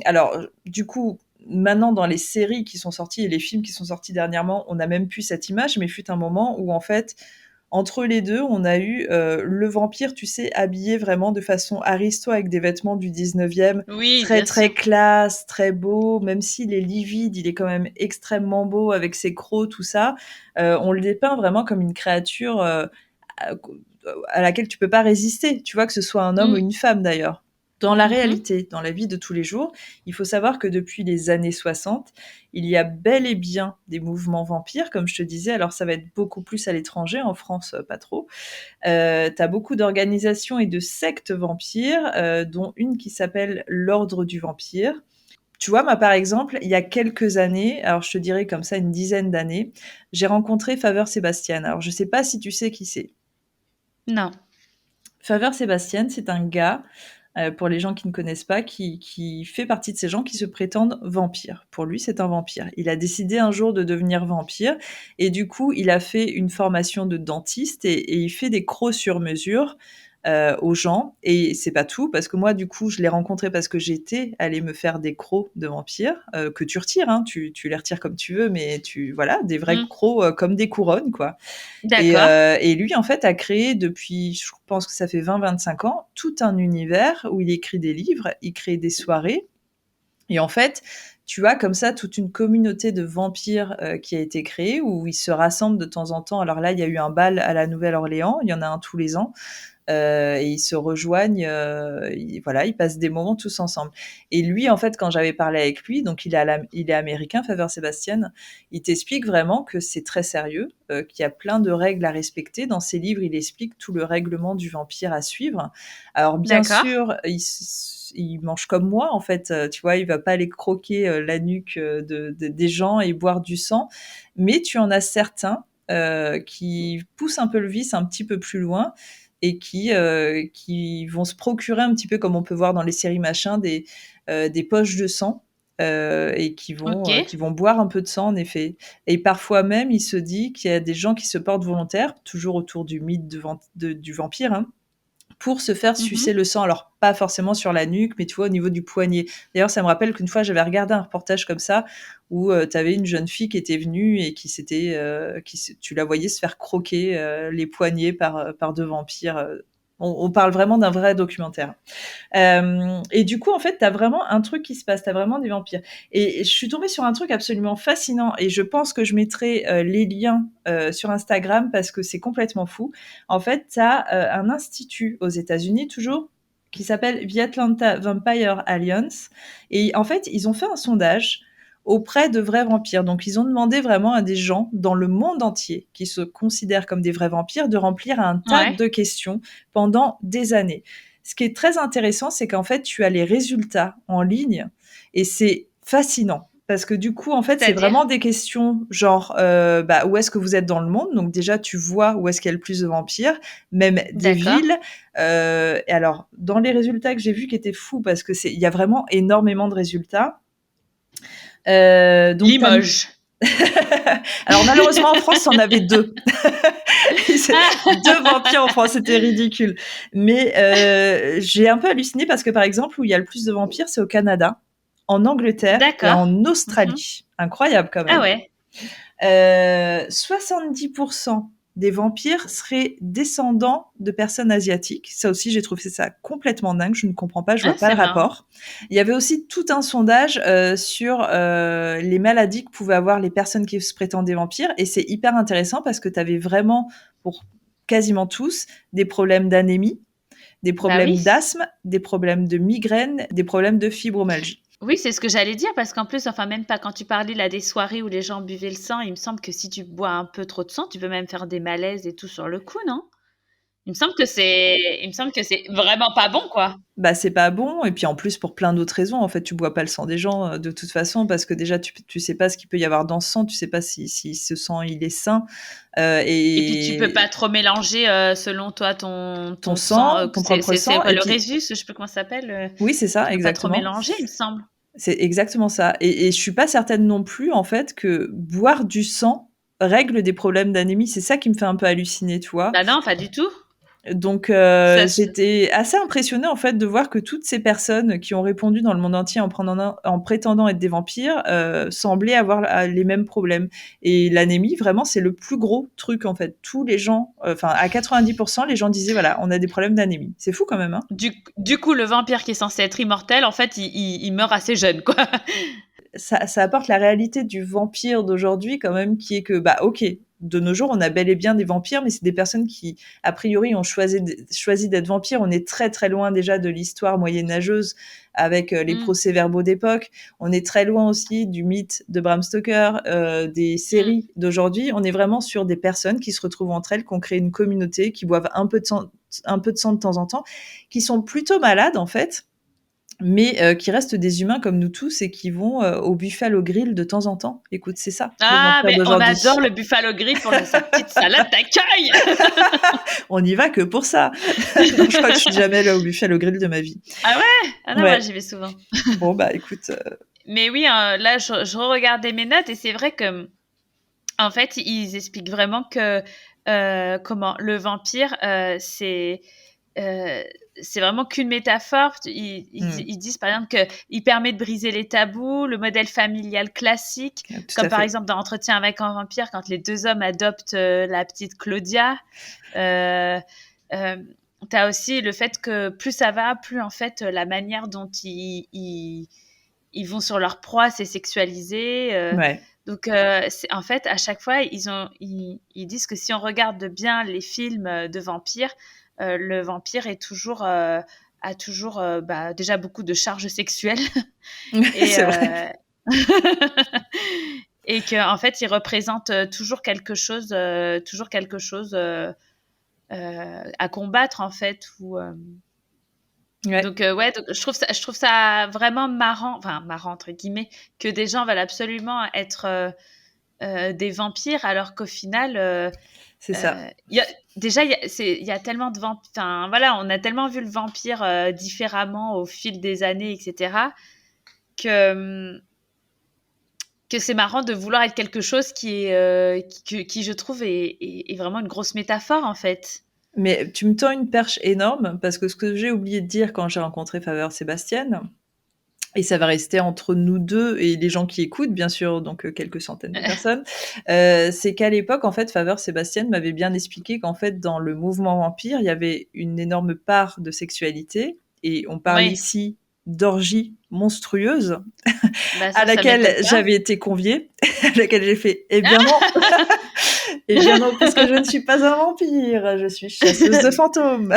S2: alors, du coup, maintenant, dans les séries qui sont sorties et les films qui sont sortis dernièrement, on n'a même plus cette image, mais fut un moment où, en fait, entre les deux, on a eu le vampire, tu sais, habillé vraiment de façon aristo avec des vêtements du 19e,
S3: Oui,
S2: très
S3: bien sûr.
S2: très classe, très beau, même s'il est livide, il est quand même extrêmement beau avec ses crocs, tout ça. On le dépeint vraiment comme une créature à laquelle tu peux pas résister, tu vois, que ce soit un homme ou une femme d'ailleurs. Dans la
S3: Mhm.
S2: réalité, dans la vie de tous les jours, il faut savoir que depuis les années 60, il y a bel et bien des mouvements vampires, comme je te disais. Alors, ça va être beaucoup plus à l'étranger, en France, pas trop. T'as beaucoup d'organisations et de sectes vampires, dont une qui s'appelle l'Ordre du Vampire. Tu vois, moi, par exemple, il y a quelques années, alors je te dirais comme ça une dizaine d'années, j'ai rencontré Faveur Sébastien. Alors, je sais pas si tu sais qui c'est.
S3: Non.
S2: Faveur Sébastien, c'est un gars, pour les gens qui ne connaissent pas, qui fait partie de ces gens qui se prétendent vampires. Pour lui, c'est un vampire. Il a décidé un jour de devenir vampire et du coup, il a fait une formation de dentiste et il fait des crocs sur mesure aux gens. Et c'est pas tout, parce que moi, du coup, je l'ai rencontré parce que j'étais allée me faire des crocs de vampire, que tu retires, hein, tu les retires comme tu veux, mais voilà, des vrais crocs comme des couronnes, quoi.
S3: D'accord.
S2: Et lui, en fait, a créé depuis, je pense que ça fait 20-25 ans, tout un univers où il écrit des livres, il crée des soirées. Et en fait, tu as comme ça toute une communauté de vampires qui a été créée, où ils se rassemblent de temps en temps. Alors là, il y a eu un bal à la Nouvelle-Orléans, il y en a un tous les ans. Et ils se rejoignent, ils passent des moments tous ensemble. Et lui, en fait, quand j'avais parlé avec lui, donc il est américain, Faveur Sébastien, il t'explique vraiment que c'est très sérieux, qu'il y a plein de règles à respecter. Dans ses livres, il explique tout le règlement du vampire à suivre. Alors bien sûr, il mange comme moi, en fait, tu vois, il va pas aller croquer la nuque des gens et boire du sang, mais tu en as certains qui poussent un peu le vice un petit peu plus loin et qui vont se procurer un petit peu, comme on peut voir dans les séries machin, des poches de sang, et qui vont boire un peu de sang, en effet. Et parfois même, il se dit qu'il y a des gens qui se portent volontaires, toujours autour du mythe du vampire, hein, pour se faire sucer le sang. Alors, pas forcément sur la nuque, mais tu vois, au niveau du poignet. D'ailleurs, ça me rappelle qu'une fois, j'avais regardé un reportage comme ça, où tu avais une jeune fille qui était venue et tu la voyais se faire croquer les poignets par deux vampires. On parle vraiment d'un vrai documentaire. Et du coup, en fait, t'as vraiment un truc qui se passe, t'as vraiment des vampires. Et je suis tombée sur un truc absolument fascinant, et je pense que je mettrai les liens sur Instagram parce que c'est complètement fou. En fait, t'as un institut aux États-Unis, toujours, qui s'appelle The Atlanta Vampire Alliance. Et en fait, ils ont fait un sondage auprès de vrais vampires. Donc, ils ont demandé vraiment à des gens dans le monde entier qui se considèrent comme des vrais vampires de remplir un tas de questions pendant des années. Ce qui est très intéressant, c'est qu'en fait, tu as les résultats en ligne et c'est fascinant. Parce que du coup, en fait, c'est vraiment des questions genre où est-ce que vous êtes dans le monde? Donc déjà, tu vois où est-ce qu'il y a le plus de vampires, même des villes. Et alors, dans les résultats que j'ai vus qui étaient fous, parce que il y a vraiment énormément de résultats. Donc
S3: Limoges.
S2: Alors malheureusement en France, on avait 2. 2 vampires en France, c'était ridicule. Mais j'ai un peu halluciné parce que par exemple, où il y a le plus de vampires, c'est au Canada, en Angleterre et en Australie. Incroyable quand même.
S3: Ah ouais.
S2: 70% des vampires seraient descendants de personnes asiatiques. Ça aussi, j'ai trouvé ça complètement dingue. Je ne comprends pas, je vois pas le rapport. Il y avait aussi tout un sondage sur les maladies que pouvaient avoir les personnes qui se prétendaient vampires. Et c'est hyper intéressant parce que tu avais vraiment, pour quasiment tous, des problèmes d'anémie, des problèmes d'asthme, des problèmes de migraine, des problèmes de fibromyalgie.
S3: Oui, c'est ce que j'allais dire, parce qu'en plus, enfin, même pas quand tu parlais là des soirées où les gens buvaient le sang, il me semble que si tu bois un peu trop de sang, tu peux même faire des malaises et tout sur le coup, non? Il me semble que c'est vraiment pas bon, quoi.
S2: Bah, c'est pas bon, et puis en plus pour plein d'autres raisons. En fait, tu bois pas le sang des gens de toute façon, parce que déjà tu sais pas ce qu'il peut y avoir dans ce sang, tu sais pas si ce sang il est sain.
S3: Et puis tu peux pas trop mélanger selon toi ton
S2: sang, ton propre sang.
S3: C'est le Rhésus, je sais pas comment ça s'appelle.
S2: Oui, c'est ça,
S3: tu peux
S2: exactement.
S3: pas trop mélanger, il me semble.
S2: C'est exactement ça. Et je suis pas certaine non plus, en fait, que boire du sang règle des problèmes d'anémie. C'est ça qui me fait un peu halluciner, tu vois.
S3: Bah non, pas du tout.
S2: Donc, j'étais assez impressionnée, en fait, de voir que toutes ces personnes qui ont répondu dans le monde entier en prétendant être des vampires semblaient avoir les mêmes problèmes. Et l'anémie, vraiment, c'est le plus gros truc, en fait. Tous les gens, enfin, à 90%, les gens disaient, voilà, on a des problèmes d'anémie. C'est fou quand même, hein.
S3: Du coup, le vampire qui est censé être immortel, en fait, il meurt assez jeune, quoi.
S2: Ça apporte la réalité du vampire d'aujourd'hui quand même, qui est que, bah ok, de nos jours, on a bel et bien des vampires, mais c'est des personnes qui, a priori, ont choisi d'être vampires. On est très, très loin déjà de l'histoire moyenâgeuse avec les procès-verbaux d'époque. On est très loin aussi du mythe de Bram Stoker, des séries d'aujourd'hui. On est vraiment sur des personnes qui se retrouvent entre elles, qui ont créé une communauté, qui boivent un peu de sang de temps en temps, qui sont plutôt malades, en fait, mais qui restent des humains comme nous tous et qui vont au Buffalo Grill de temps en temps. Écoute, c'est ça.
S3: Ah, mais on adore le Buffalo Grill pour sa petite salade d'accueil.
S2: On n'y va que pour ça. Donc, je crois que je suis jamais allée au Buffalo Grill de ma vie.
S3: Ah ouais? Ah non, moi, j'y vais souvent.
S2: Bon, bah écoute.
S3: Mais oui, là, je regardais mes notes et c'est vrai que, en fait, ils expliquent vraiment que comment le vampire, c'est vraiment qu'une métaphore. Ils disent par exemple qu'il permet de briser les tabous, le modèle familial classique, comme par exemple dans Entretien avec un vampire, quand les deux hommes adoptent la petite Claudia. T'as aussi le fait que plus ça va, plus en fait la manière dont ils vont sur leur proie, c'est sexualisé. Donc, en fait, à chaque fois, ils disent que si on regarde bien les films de vampires, le vampire est toujours, a toujours déjà beaucoup de charges sexuelles. Et,
S2: c'est vrai.
S3: Et qu'en fait, il représente toujours quelque chose à combattre, en fait. Donc, donc, je trouve ça vraiment marrant entre guillemets, que des gens veulent absolument être des vampires, alors qu'au final,
S2: c'est ça.
S3: Il y a tellement de vampires. Enfin, voilà, on a tellement vu le vampire différemment au fil des années, etc., que c'est marrant de vouloir être quelque chose qui je trouve est vraiment une grosse métaphore, en fait.
S2: Mais tu me tends une perche énorme, parce que ce que j'ai oublié de dire quand j'ai rencontré Faveur Sébastien, et ça va rester entre nous deux et les gens qui écoutent, bien sûr, donc quelques centaines de personnes, c'est qu'à l'époque, en fait, Faveur Sébastien m'avait bien expliqué qu'en fait, dans le mouvement vampire, il y avait une énorme part de sexualité, et on parle ici d'orgie monstrueuse, à laquelle j'avais été conviée, à laquelle j'ai fait « Eh bien non !» Eh bien non, parce que je ne suis pas un vampire, je suis chasseuse de fantômes.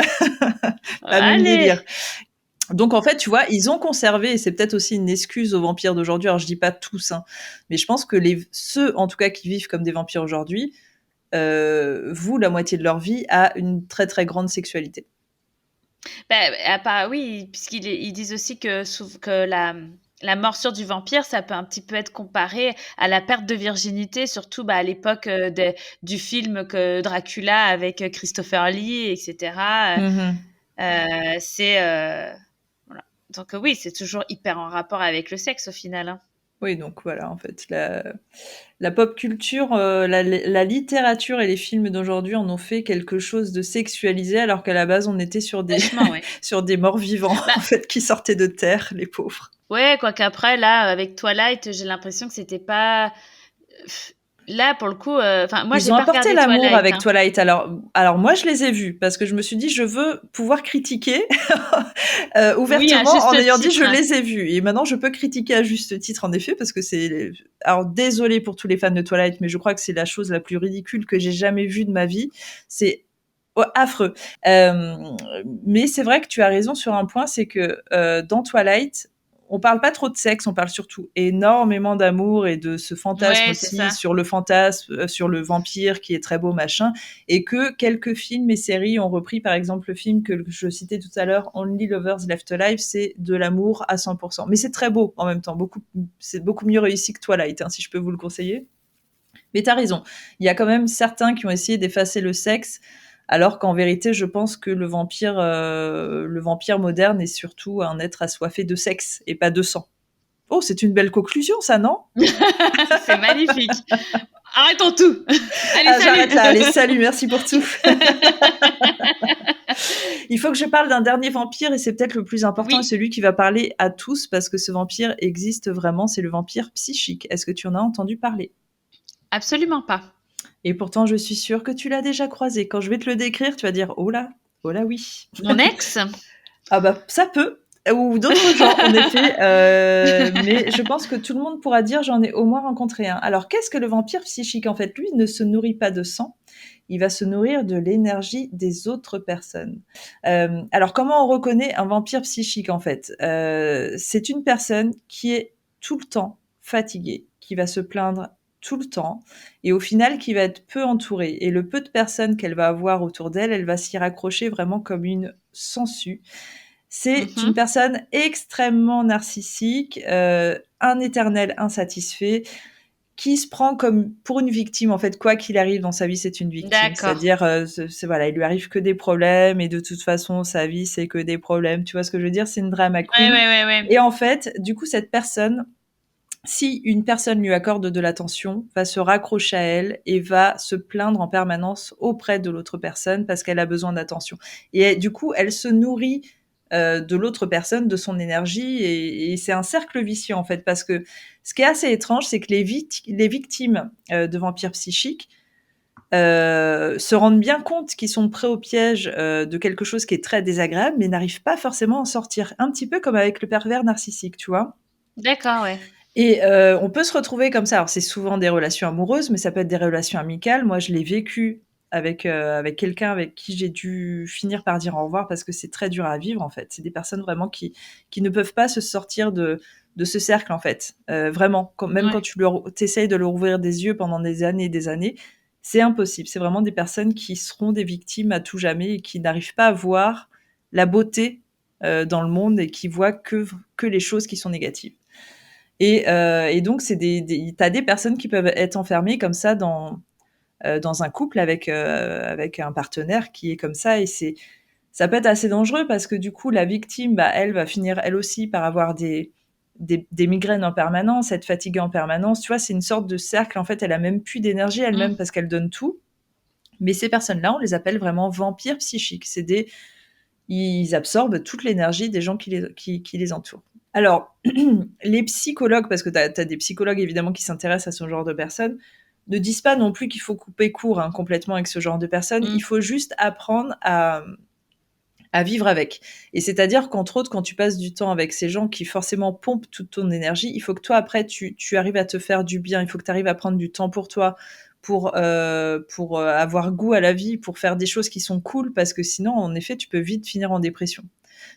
S2: Pas même délire. Donc, en fait, tu vois, ils ont conservé, et c'est peut-être aussi une excuse aux vampires d'aujourd'hui, alors je dis pas tous, hein, mais je pense que ceux, en tout cas, qui vivent comme des vampires aujourd'hui, vouent la moitié de leur vie à une très, très grande sexualité.
S3: Oui, puisqu'ils disent aussi que la morsure du vampire, ça peut un petit peu être comparé à la perte de virginité, surtout à l'époque du film que Dracula avec Christopher Lee, etc. Voilà. Donc oui, c'est toujours hyper en rapport avec le sexe au final. Hein.
S2: Oui, donc voilà, en fait, la pop culture, la littérature et les films d'aujourd'hui en ont fait quelque chose de sexualisé, alors qu'à la base, on était sur des, sur des morts vivants, en fait, qui sortaient de terre, les pauvres.
S3: Ouais, quoi qu'après, là, avec Twilight, j'ai l'impression que c'était pas... Là, pour le coup, moi,
S2: ils ont apporté l'amour avec Twilight. Alors moi, je les ai vus parce que je me suis dit, je veux pouvoir critiquer ouvertement en ayant dit, je les ai vus. Et maintenant, je peux critiquer à juste titre, en effet, parce que c'est... Alors, désolée pour tous les fans de Twilight, mais je crois que c'est la chose la plus ridicule que j'ai jamais vue de ma vie. C'est affreux. Mais c'est vrai que tu as raison sur un point, c'est que dans Twilight, on parle pas trop de sexe, on parle surtout énormément d'amour et de ce fantasme aussi sur le fantasme, sur le vampire qui est très beau, machin, et que quelques films et séries ont repris, par exemple le film que je citais tout à l'heure, Only Lovers Left Alive, c'est de l'amour à 100%. Mais c'est très beau en même temps, c'est beaucoup mieux réussi que Twilight, hein, si je peux vous le conseiller. Mais t'as raison, il y a quand même certains qui ont essayé d'effacer le sexe, alors qu'en vérité, je pense que le vampire moderne est surtout un être assoiffé de sexe et pas de sang. Oh, c'est une belle conclusion, ça, non?
S3: C'est magnifique. Arrêtons tout. Allez, salut.
S2: J'arrête là. Allez, salut, merci pour tout. Il faut que je parle d'un dernier vampire, et c'est peut-être le plus important, et celui qui va parler à tous, parce que ce vampire existe vraiment, c'est le vampire psychique. Est-ce que tu en as entendu parler?
S3: Absolument pas.
S2: Et pourtant, je suis sûre que tu l'as déjà croisé. Quand je vais te le décrire, tu vas dire « Oh là oui ».
S3: Mon ex?
S2: Ah bah, ça peut. Ou d'autres genres, en effet, mais je pense que tout le monde pourra dire: «J'en ai au moins rencontré un». Alors qu'est-ce que le vampire psychique? En fait, lui, il ne se nourrit pas de sang, il va se nourrir de l'énergie des autres personnes. Alors comment on reconnaît un vampire psychique, en fait? C'est une personne qui est tout le temps fatiguée, qui va se plaindre tout le temps et au final qui va être peu entourée et le peu de personnes qu'elle va avoir autour d'elle, elle va s'y raccrocher vraiment comme une sangsue. C'est une personne extrêmement narcissique, un éternel insatisfait, qui se prend comme pour une victime. En fait, quoi qu'il arrive dans sa vie, c'est une victime.
S3: D'accord.
S2: C'est-à-dire, voilà, il lui arrive que des problèmes et de toute façon, sa vie, c'est que des problèmes. Tu vois ce que je veux dire? C'est une drama queen.
S3: Ouais.
S2: Et en fait, du coup, cette personne, si une personne lui accorde de l'attention, va se raccrocher à elle et va se plaindre en permanence auprès de l'autre personne parce qu'elle a besoin d'attention. Et du coup, elle se nourrit de l'autre personne, de son énergie, et c'est un cercle vicieux en fait, parce que ce qui est assez étrange, c'est que les victimes de vampires psychiques se rendent bien compte qu'ils sont pris au piège de quelque chose qui est très désagréable, mais n'arrivent pas forcément à en sortir. Un petit peu comme avec le pervers narcissique, tu vois.
S3: D'accord, ouais.
S2: Et on peut se retrouver comme ça. Alors c'est souvent des relations amoureuses, mais ça peut être des relations amicales. Moi, je l'ai vécu avec quelqu'un avec qui j'ai dû finir par dire au revoir parce que c'est très dur à vivre en fait. C'est des personnes vraiment qui ne peuvent pas se sortir de ce cercle en fait. Vraiment, même quand tu essayes de leur ouvrir des yeux pendant des années et des années, c'est impossible. C'est vraiment des personnes qui seront des victimes à tout jamais et qui n'arrivent pas à voir la beauté dans le monde et qui voient que les choses qui sont négatives. Et donc, t'as des personnes qui peuvent être enfermées comme ça dans un couple avec un partenaire qui est comme ça, et ça peut être assez dangereux parce que du coup, la victime, bah, elle va finir elle aussi par avoir des migraines en permanence, être fatiguée en permanence. Tu vois, c'est une sorte de cercle. En fait, elle a même plus d'énergie elle-même parce qu'elle donne tout. Mais ces personnes-là, on les appelle vraiment vampires psychiques. Ils absorbent toute l'énergie des gens qui les entourent. Alors, les psychologues, parce que tu as des psychologues évidemment qui s'intéressent à ce genre de personnes, ne disent pas non plus qu'il faut couper court complètement avec ce genre de personnes. Il faut juste apprendre à vivre avec. Et c'est-à-dire qu'entre autres, quand tu passes du temps avec ces gens qui forcément pompent toute ton énergie, il faut que toi, après, tu arrives à te faire du bien. Il faut que tu arrives à prendre du temps pour toi, pour avoir goût à la vie, pour faire des choses qui sont cool, parce que sinon, en effet, tu peux vite finir en dépression.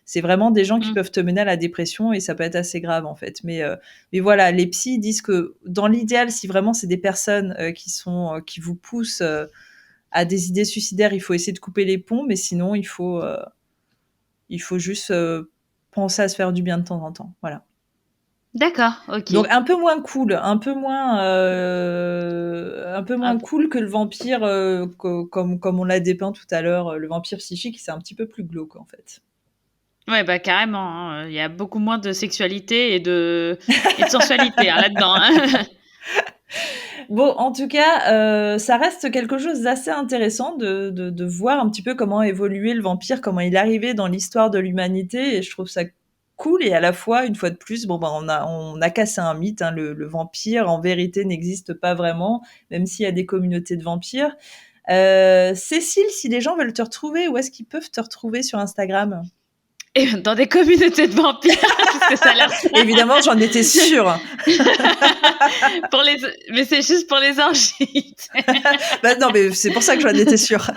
S2: C'est vraiment des gens qui peuvent te mener à la dépression et ça peut être assez grave en fait. Mais voilà, les psys disent que dans l'idéal, si vraiment c'est des personnes qui vous poussent à des idées suicidaires, il faut essayer de couper les ponts, mais sinon il faut juste penser à se faire du bien de temps en temps. Voilà.
S3: D'accord, ok.
S2: Donc un peu moins cool, un peu moins cool que le vampire comme on l'a dépeint tout à l'heure. Le vampire psychique, c'est un petit peu plus glauque en fait.
S3: Ouais, bah carrément, hein. Il y a beaucoup moins de sexualité et de sensualité là-dedans. Hein.
S2: Bon, en tout cas, ça reste quelque chose d'assez intéressant de voir un petit peu comment a évolué le vampire, comment il est arrivé dans l'histoire de l'humanité, et je trouve ça cool. Et à la fois, une fois de plus, bon, on a cassé un mythe, hein, le vampire, en vérité, n'existe pas vraiment, même s'il y a des communautés de vampires. Cécile, si les gens veulent te retrouver, où est-ce qu'ils peuvent te retrouver sur Instagram ?
S3: Et dans des communautés de vampires, parce que ça a l'air simple.
S2: Évidemment, j'en étais sûre.
S3: Mais c'est juste pour les orgies.
S2: Bah non, mais c'est pour ça que j'en étais sûre.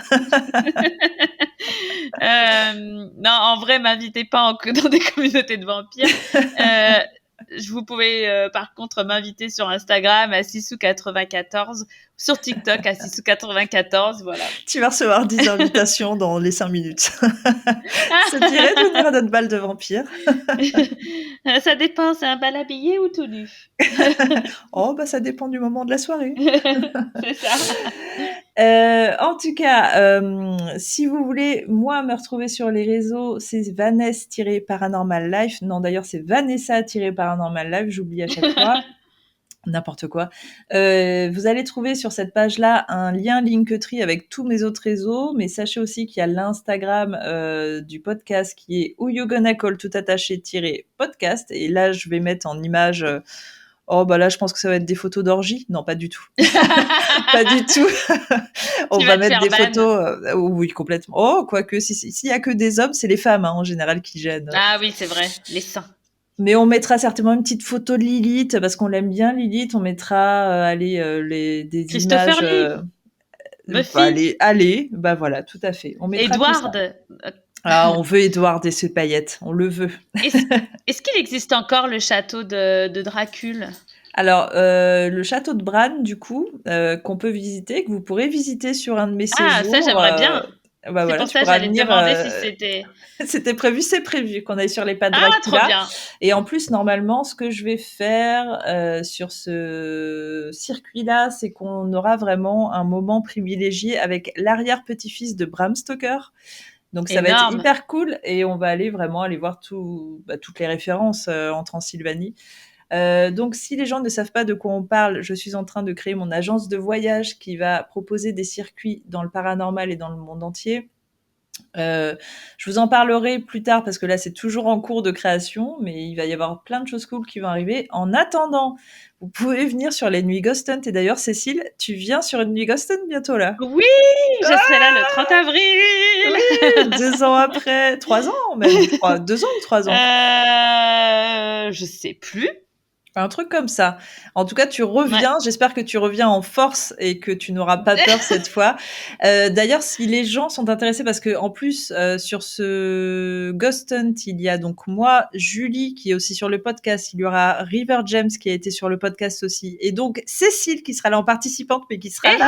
S3: Non, en vrai, m'invitez pas dans des communautés de vampires. Vous pouvez par contre m'inviter sur Instagram à Sissou94, sur TikTok à Sissou94, voilà.
S2: Tu vas recevoir 10 invitations dans les 5 minutes. Ça te dirait de venir à notre bal de vampire ?
S3: Ça dépend, c'est un bal habillé ou tout nu ?
S2: Oh, bah ça dépend du moment de la soirée.
S3: C'est ça.
S2: En tout cas, si vous voulez, moi, me retrouver sur les réseaux, c'est Vanessa-Paranormal Life. Non, d'ailleurs, c'est Vanessa-Paranormal Life, j'oublie à chaque fois. N'importe quoi. Vous allez trouver sur cette page-là un lien Linktree avec tous mes autres réseaux, mais sachez aussi qu'il y a l'Instagram du podcast qui est Who You Gonna Call tout attaché -podcast, et là je vais mettre en image Oh, bah là, je pense que ça va être des photos d'orgie. Non, pas du tout. Pas du tout. On va mettre des photos. Oui, complètement. Oh, quoique, s'il y a que des hommes, c'est les femmes, hein, en général, qui gênent.
S3: Ah oui, c'est vrai, les seins.
S2: Mais on mettra certainement une petite photo de Lilith, parce qu'on l'aime bien, Lilith. On mettra, des
S3: Christopher
S2: images.
S3: Lee. Buffy.
S2: Allez, bah voilà, tout à fait. On mettra
S3: Edward.
S2: Ah, on veut Edward et ses paillettes, on le veut.
S3: Est-ce qu'il existe encore le château de Dracule?
S2: Alors, le château de Bran, du coup, qu'on peut visiter, que vous pourrez visiter sur un de mes séjours.
S3: Ah, ça, j'aimerais bien.
S2: Bah
S3: c'est
S2: voilà,
S3: pour ça que j'allais te demander si c'était...
S2: C'était prévu, c'est prévu qu'on aille sur les pas de
S3: Dracula.
S2: Ah,
S3: trop bien.
S2: Et en plus, normalement, ce que je vais faire sur ce circuit-là, c'est qu'on aura vraiment un moment privilégié avec l'arrière-petit-fils de Bram Stoker. Donc ça va être hyper cool et on va aller voir toutes les références en Transylvanie. Donc si les gens ne savent pas de quoi on parle, je suis en train de créer mon agence de voyage qui va proposer des circuits dans le paranormal et dans le monde entier. Je vous en parlerai plus tard parce que là c'est toujours en cours de création, mais il va y avoir plein de choses cool qui vont arriver. En attendant, vous pouvez venir sur les nuits Ghost Hunt. Et d'ailleurs, Cécile, tu viens sur une nuit Ghost Hunt bientôt là?
S3: Oui, je serai là le 30 avril.
S2: Oui, 2 ans après, 3 ans même, 2 ans ou 3 ans?
S3: Je sais plus.
S2: Un truc comme ça. En tout cas, tu reviens. Ouais. J'espère que tu reviens en force et que tu n'auras pas peur cette fois. D'ailleurs, si les gens sont intéressés, parce que en plus sur ce Ghost Hunt, il y a donc moi, Julie qui est aussi sur le podcast. Il y aura River James qui a été sur le podcast aussi, et donc Cécile qui sera là en participante, mais qui sera là.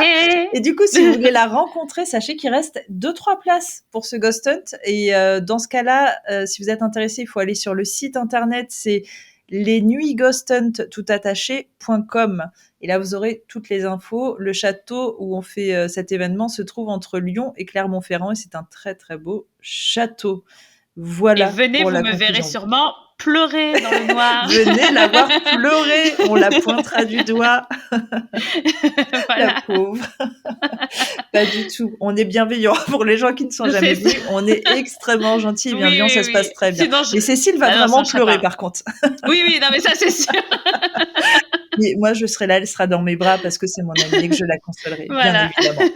S2: Et du coup, si vous voulez la rencontrer, sachez qu'il reste 2-3 places pour ce Ghost Hunt. Et dans ce cas-là, si vous êtes intéressé, il faut aller sur le site internet. C'est lesnuitsghosthunt.com. Et là, vous aurez toutes les infos. Le château où on fait cet événement se trouve entre Lyon et Clermont-Ferrand et c'est un très, très beau château. Voilà.
S3: Et venez, vous me verrez sûrement pleurer dans le noir.
S2: Venez la voir pleurer. On la pointera du doigt.
S3: Voilà.
S2: La pauvre. Pas du tout. On est bienveillant pour les gens qui ne sont jamais venus. On est extrêmement gentils et bienveillants. Ça se passe très bien. Et Cécile va vraiment pleurer, par contre.
S3: Oui, non, mais ça, c'est sûr.
S2: Mais moi, je serai là, elle sera dans mes bras parce que c'est mon amie et que je la consolerai, bien évidemment.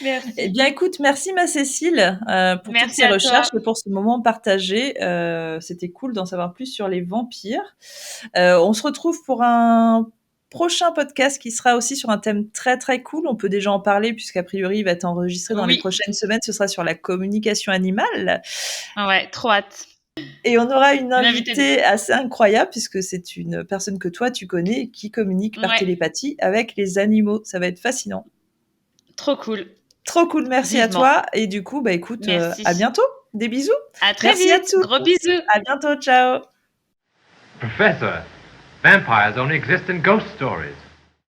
S3: Merci.
S2: Eh bien, écoute, merci ma Cécile pour toutes ces recherches et pour ce moment partagé. C'était cool d'en savoir plus sur les vampires. On se retrouve pour un prochain podcast qui sera aussi sur un thème très très cool. On peut déjà en parler puisqu'a priori il va être enregistré dans les prochaines semaines. Ce sera sur la communication animale.
S3: Ouais, trop hâte.
S2: Et on aura une invitée assez incroyable puisque c'est une personne que toi tu connais et qui communique par télépathie avec les animaux. Ça va être fascinant.
S3: Trop cool.
S2: Trop cool, merci à toi. Et du coup, bah écoute, à bientôt. Des bisous.
S3: À très vite. À tous. Gros bisous.
S2: À bientôt, ciao.
S4: Professor, vampires only exist in ghost stories.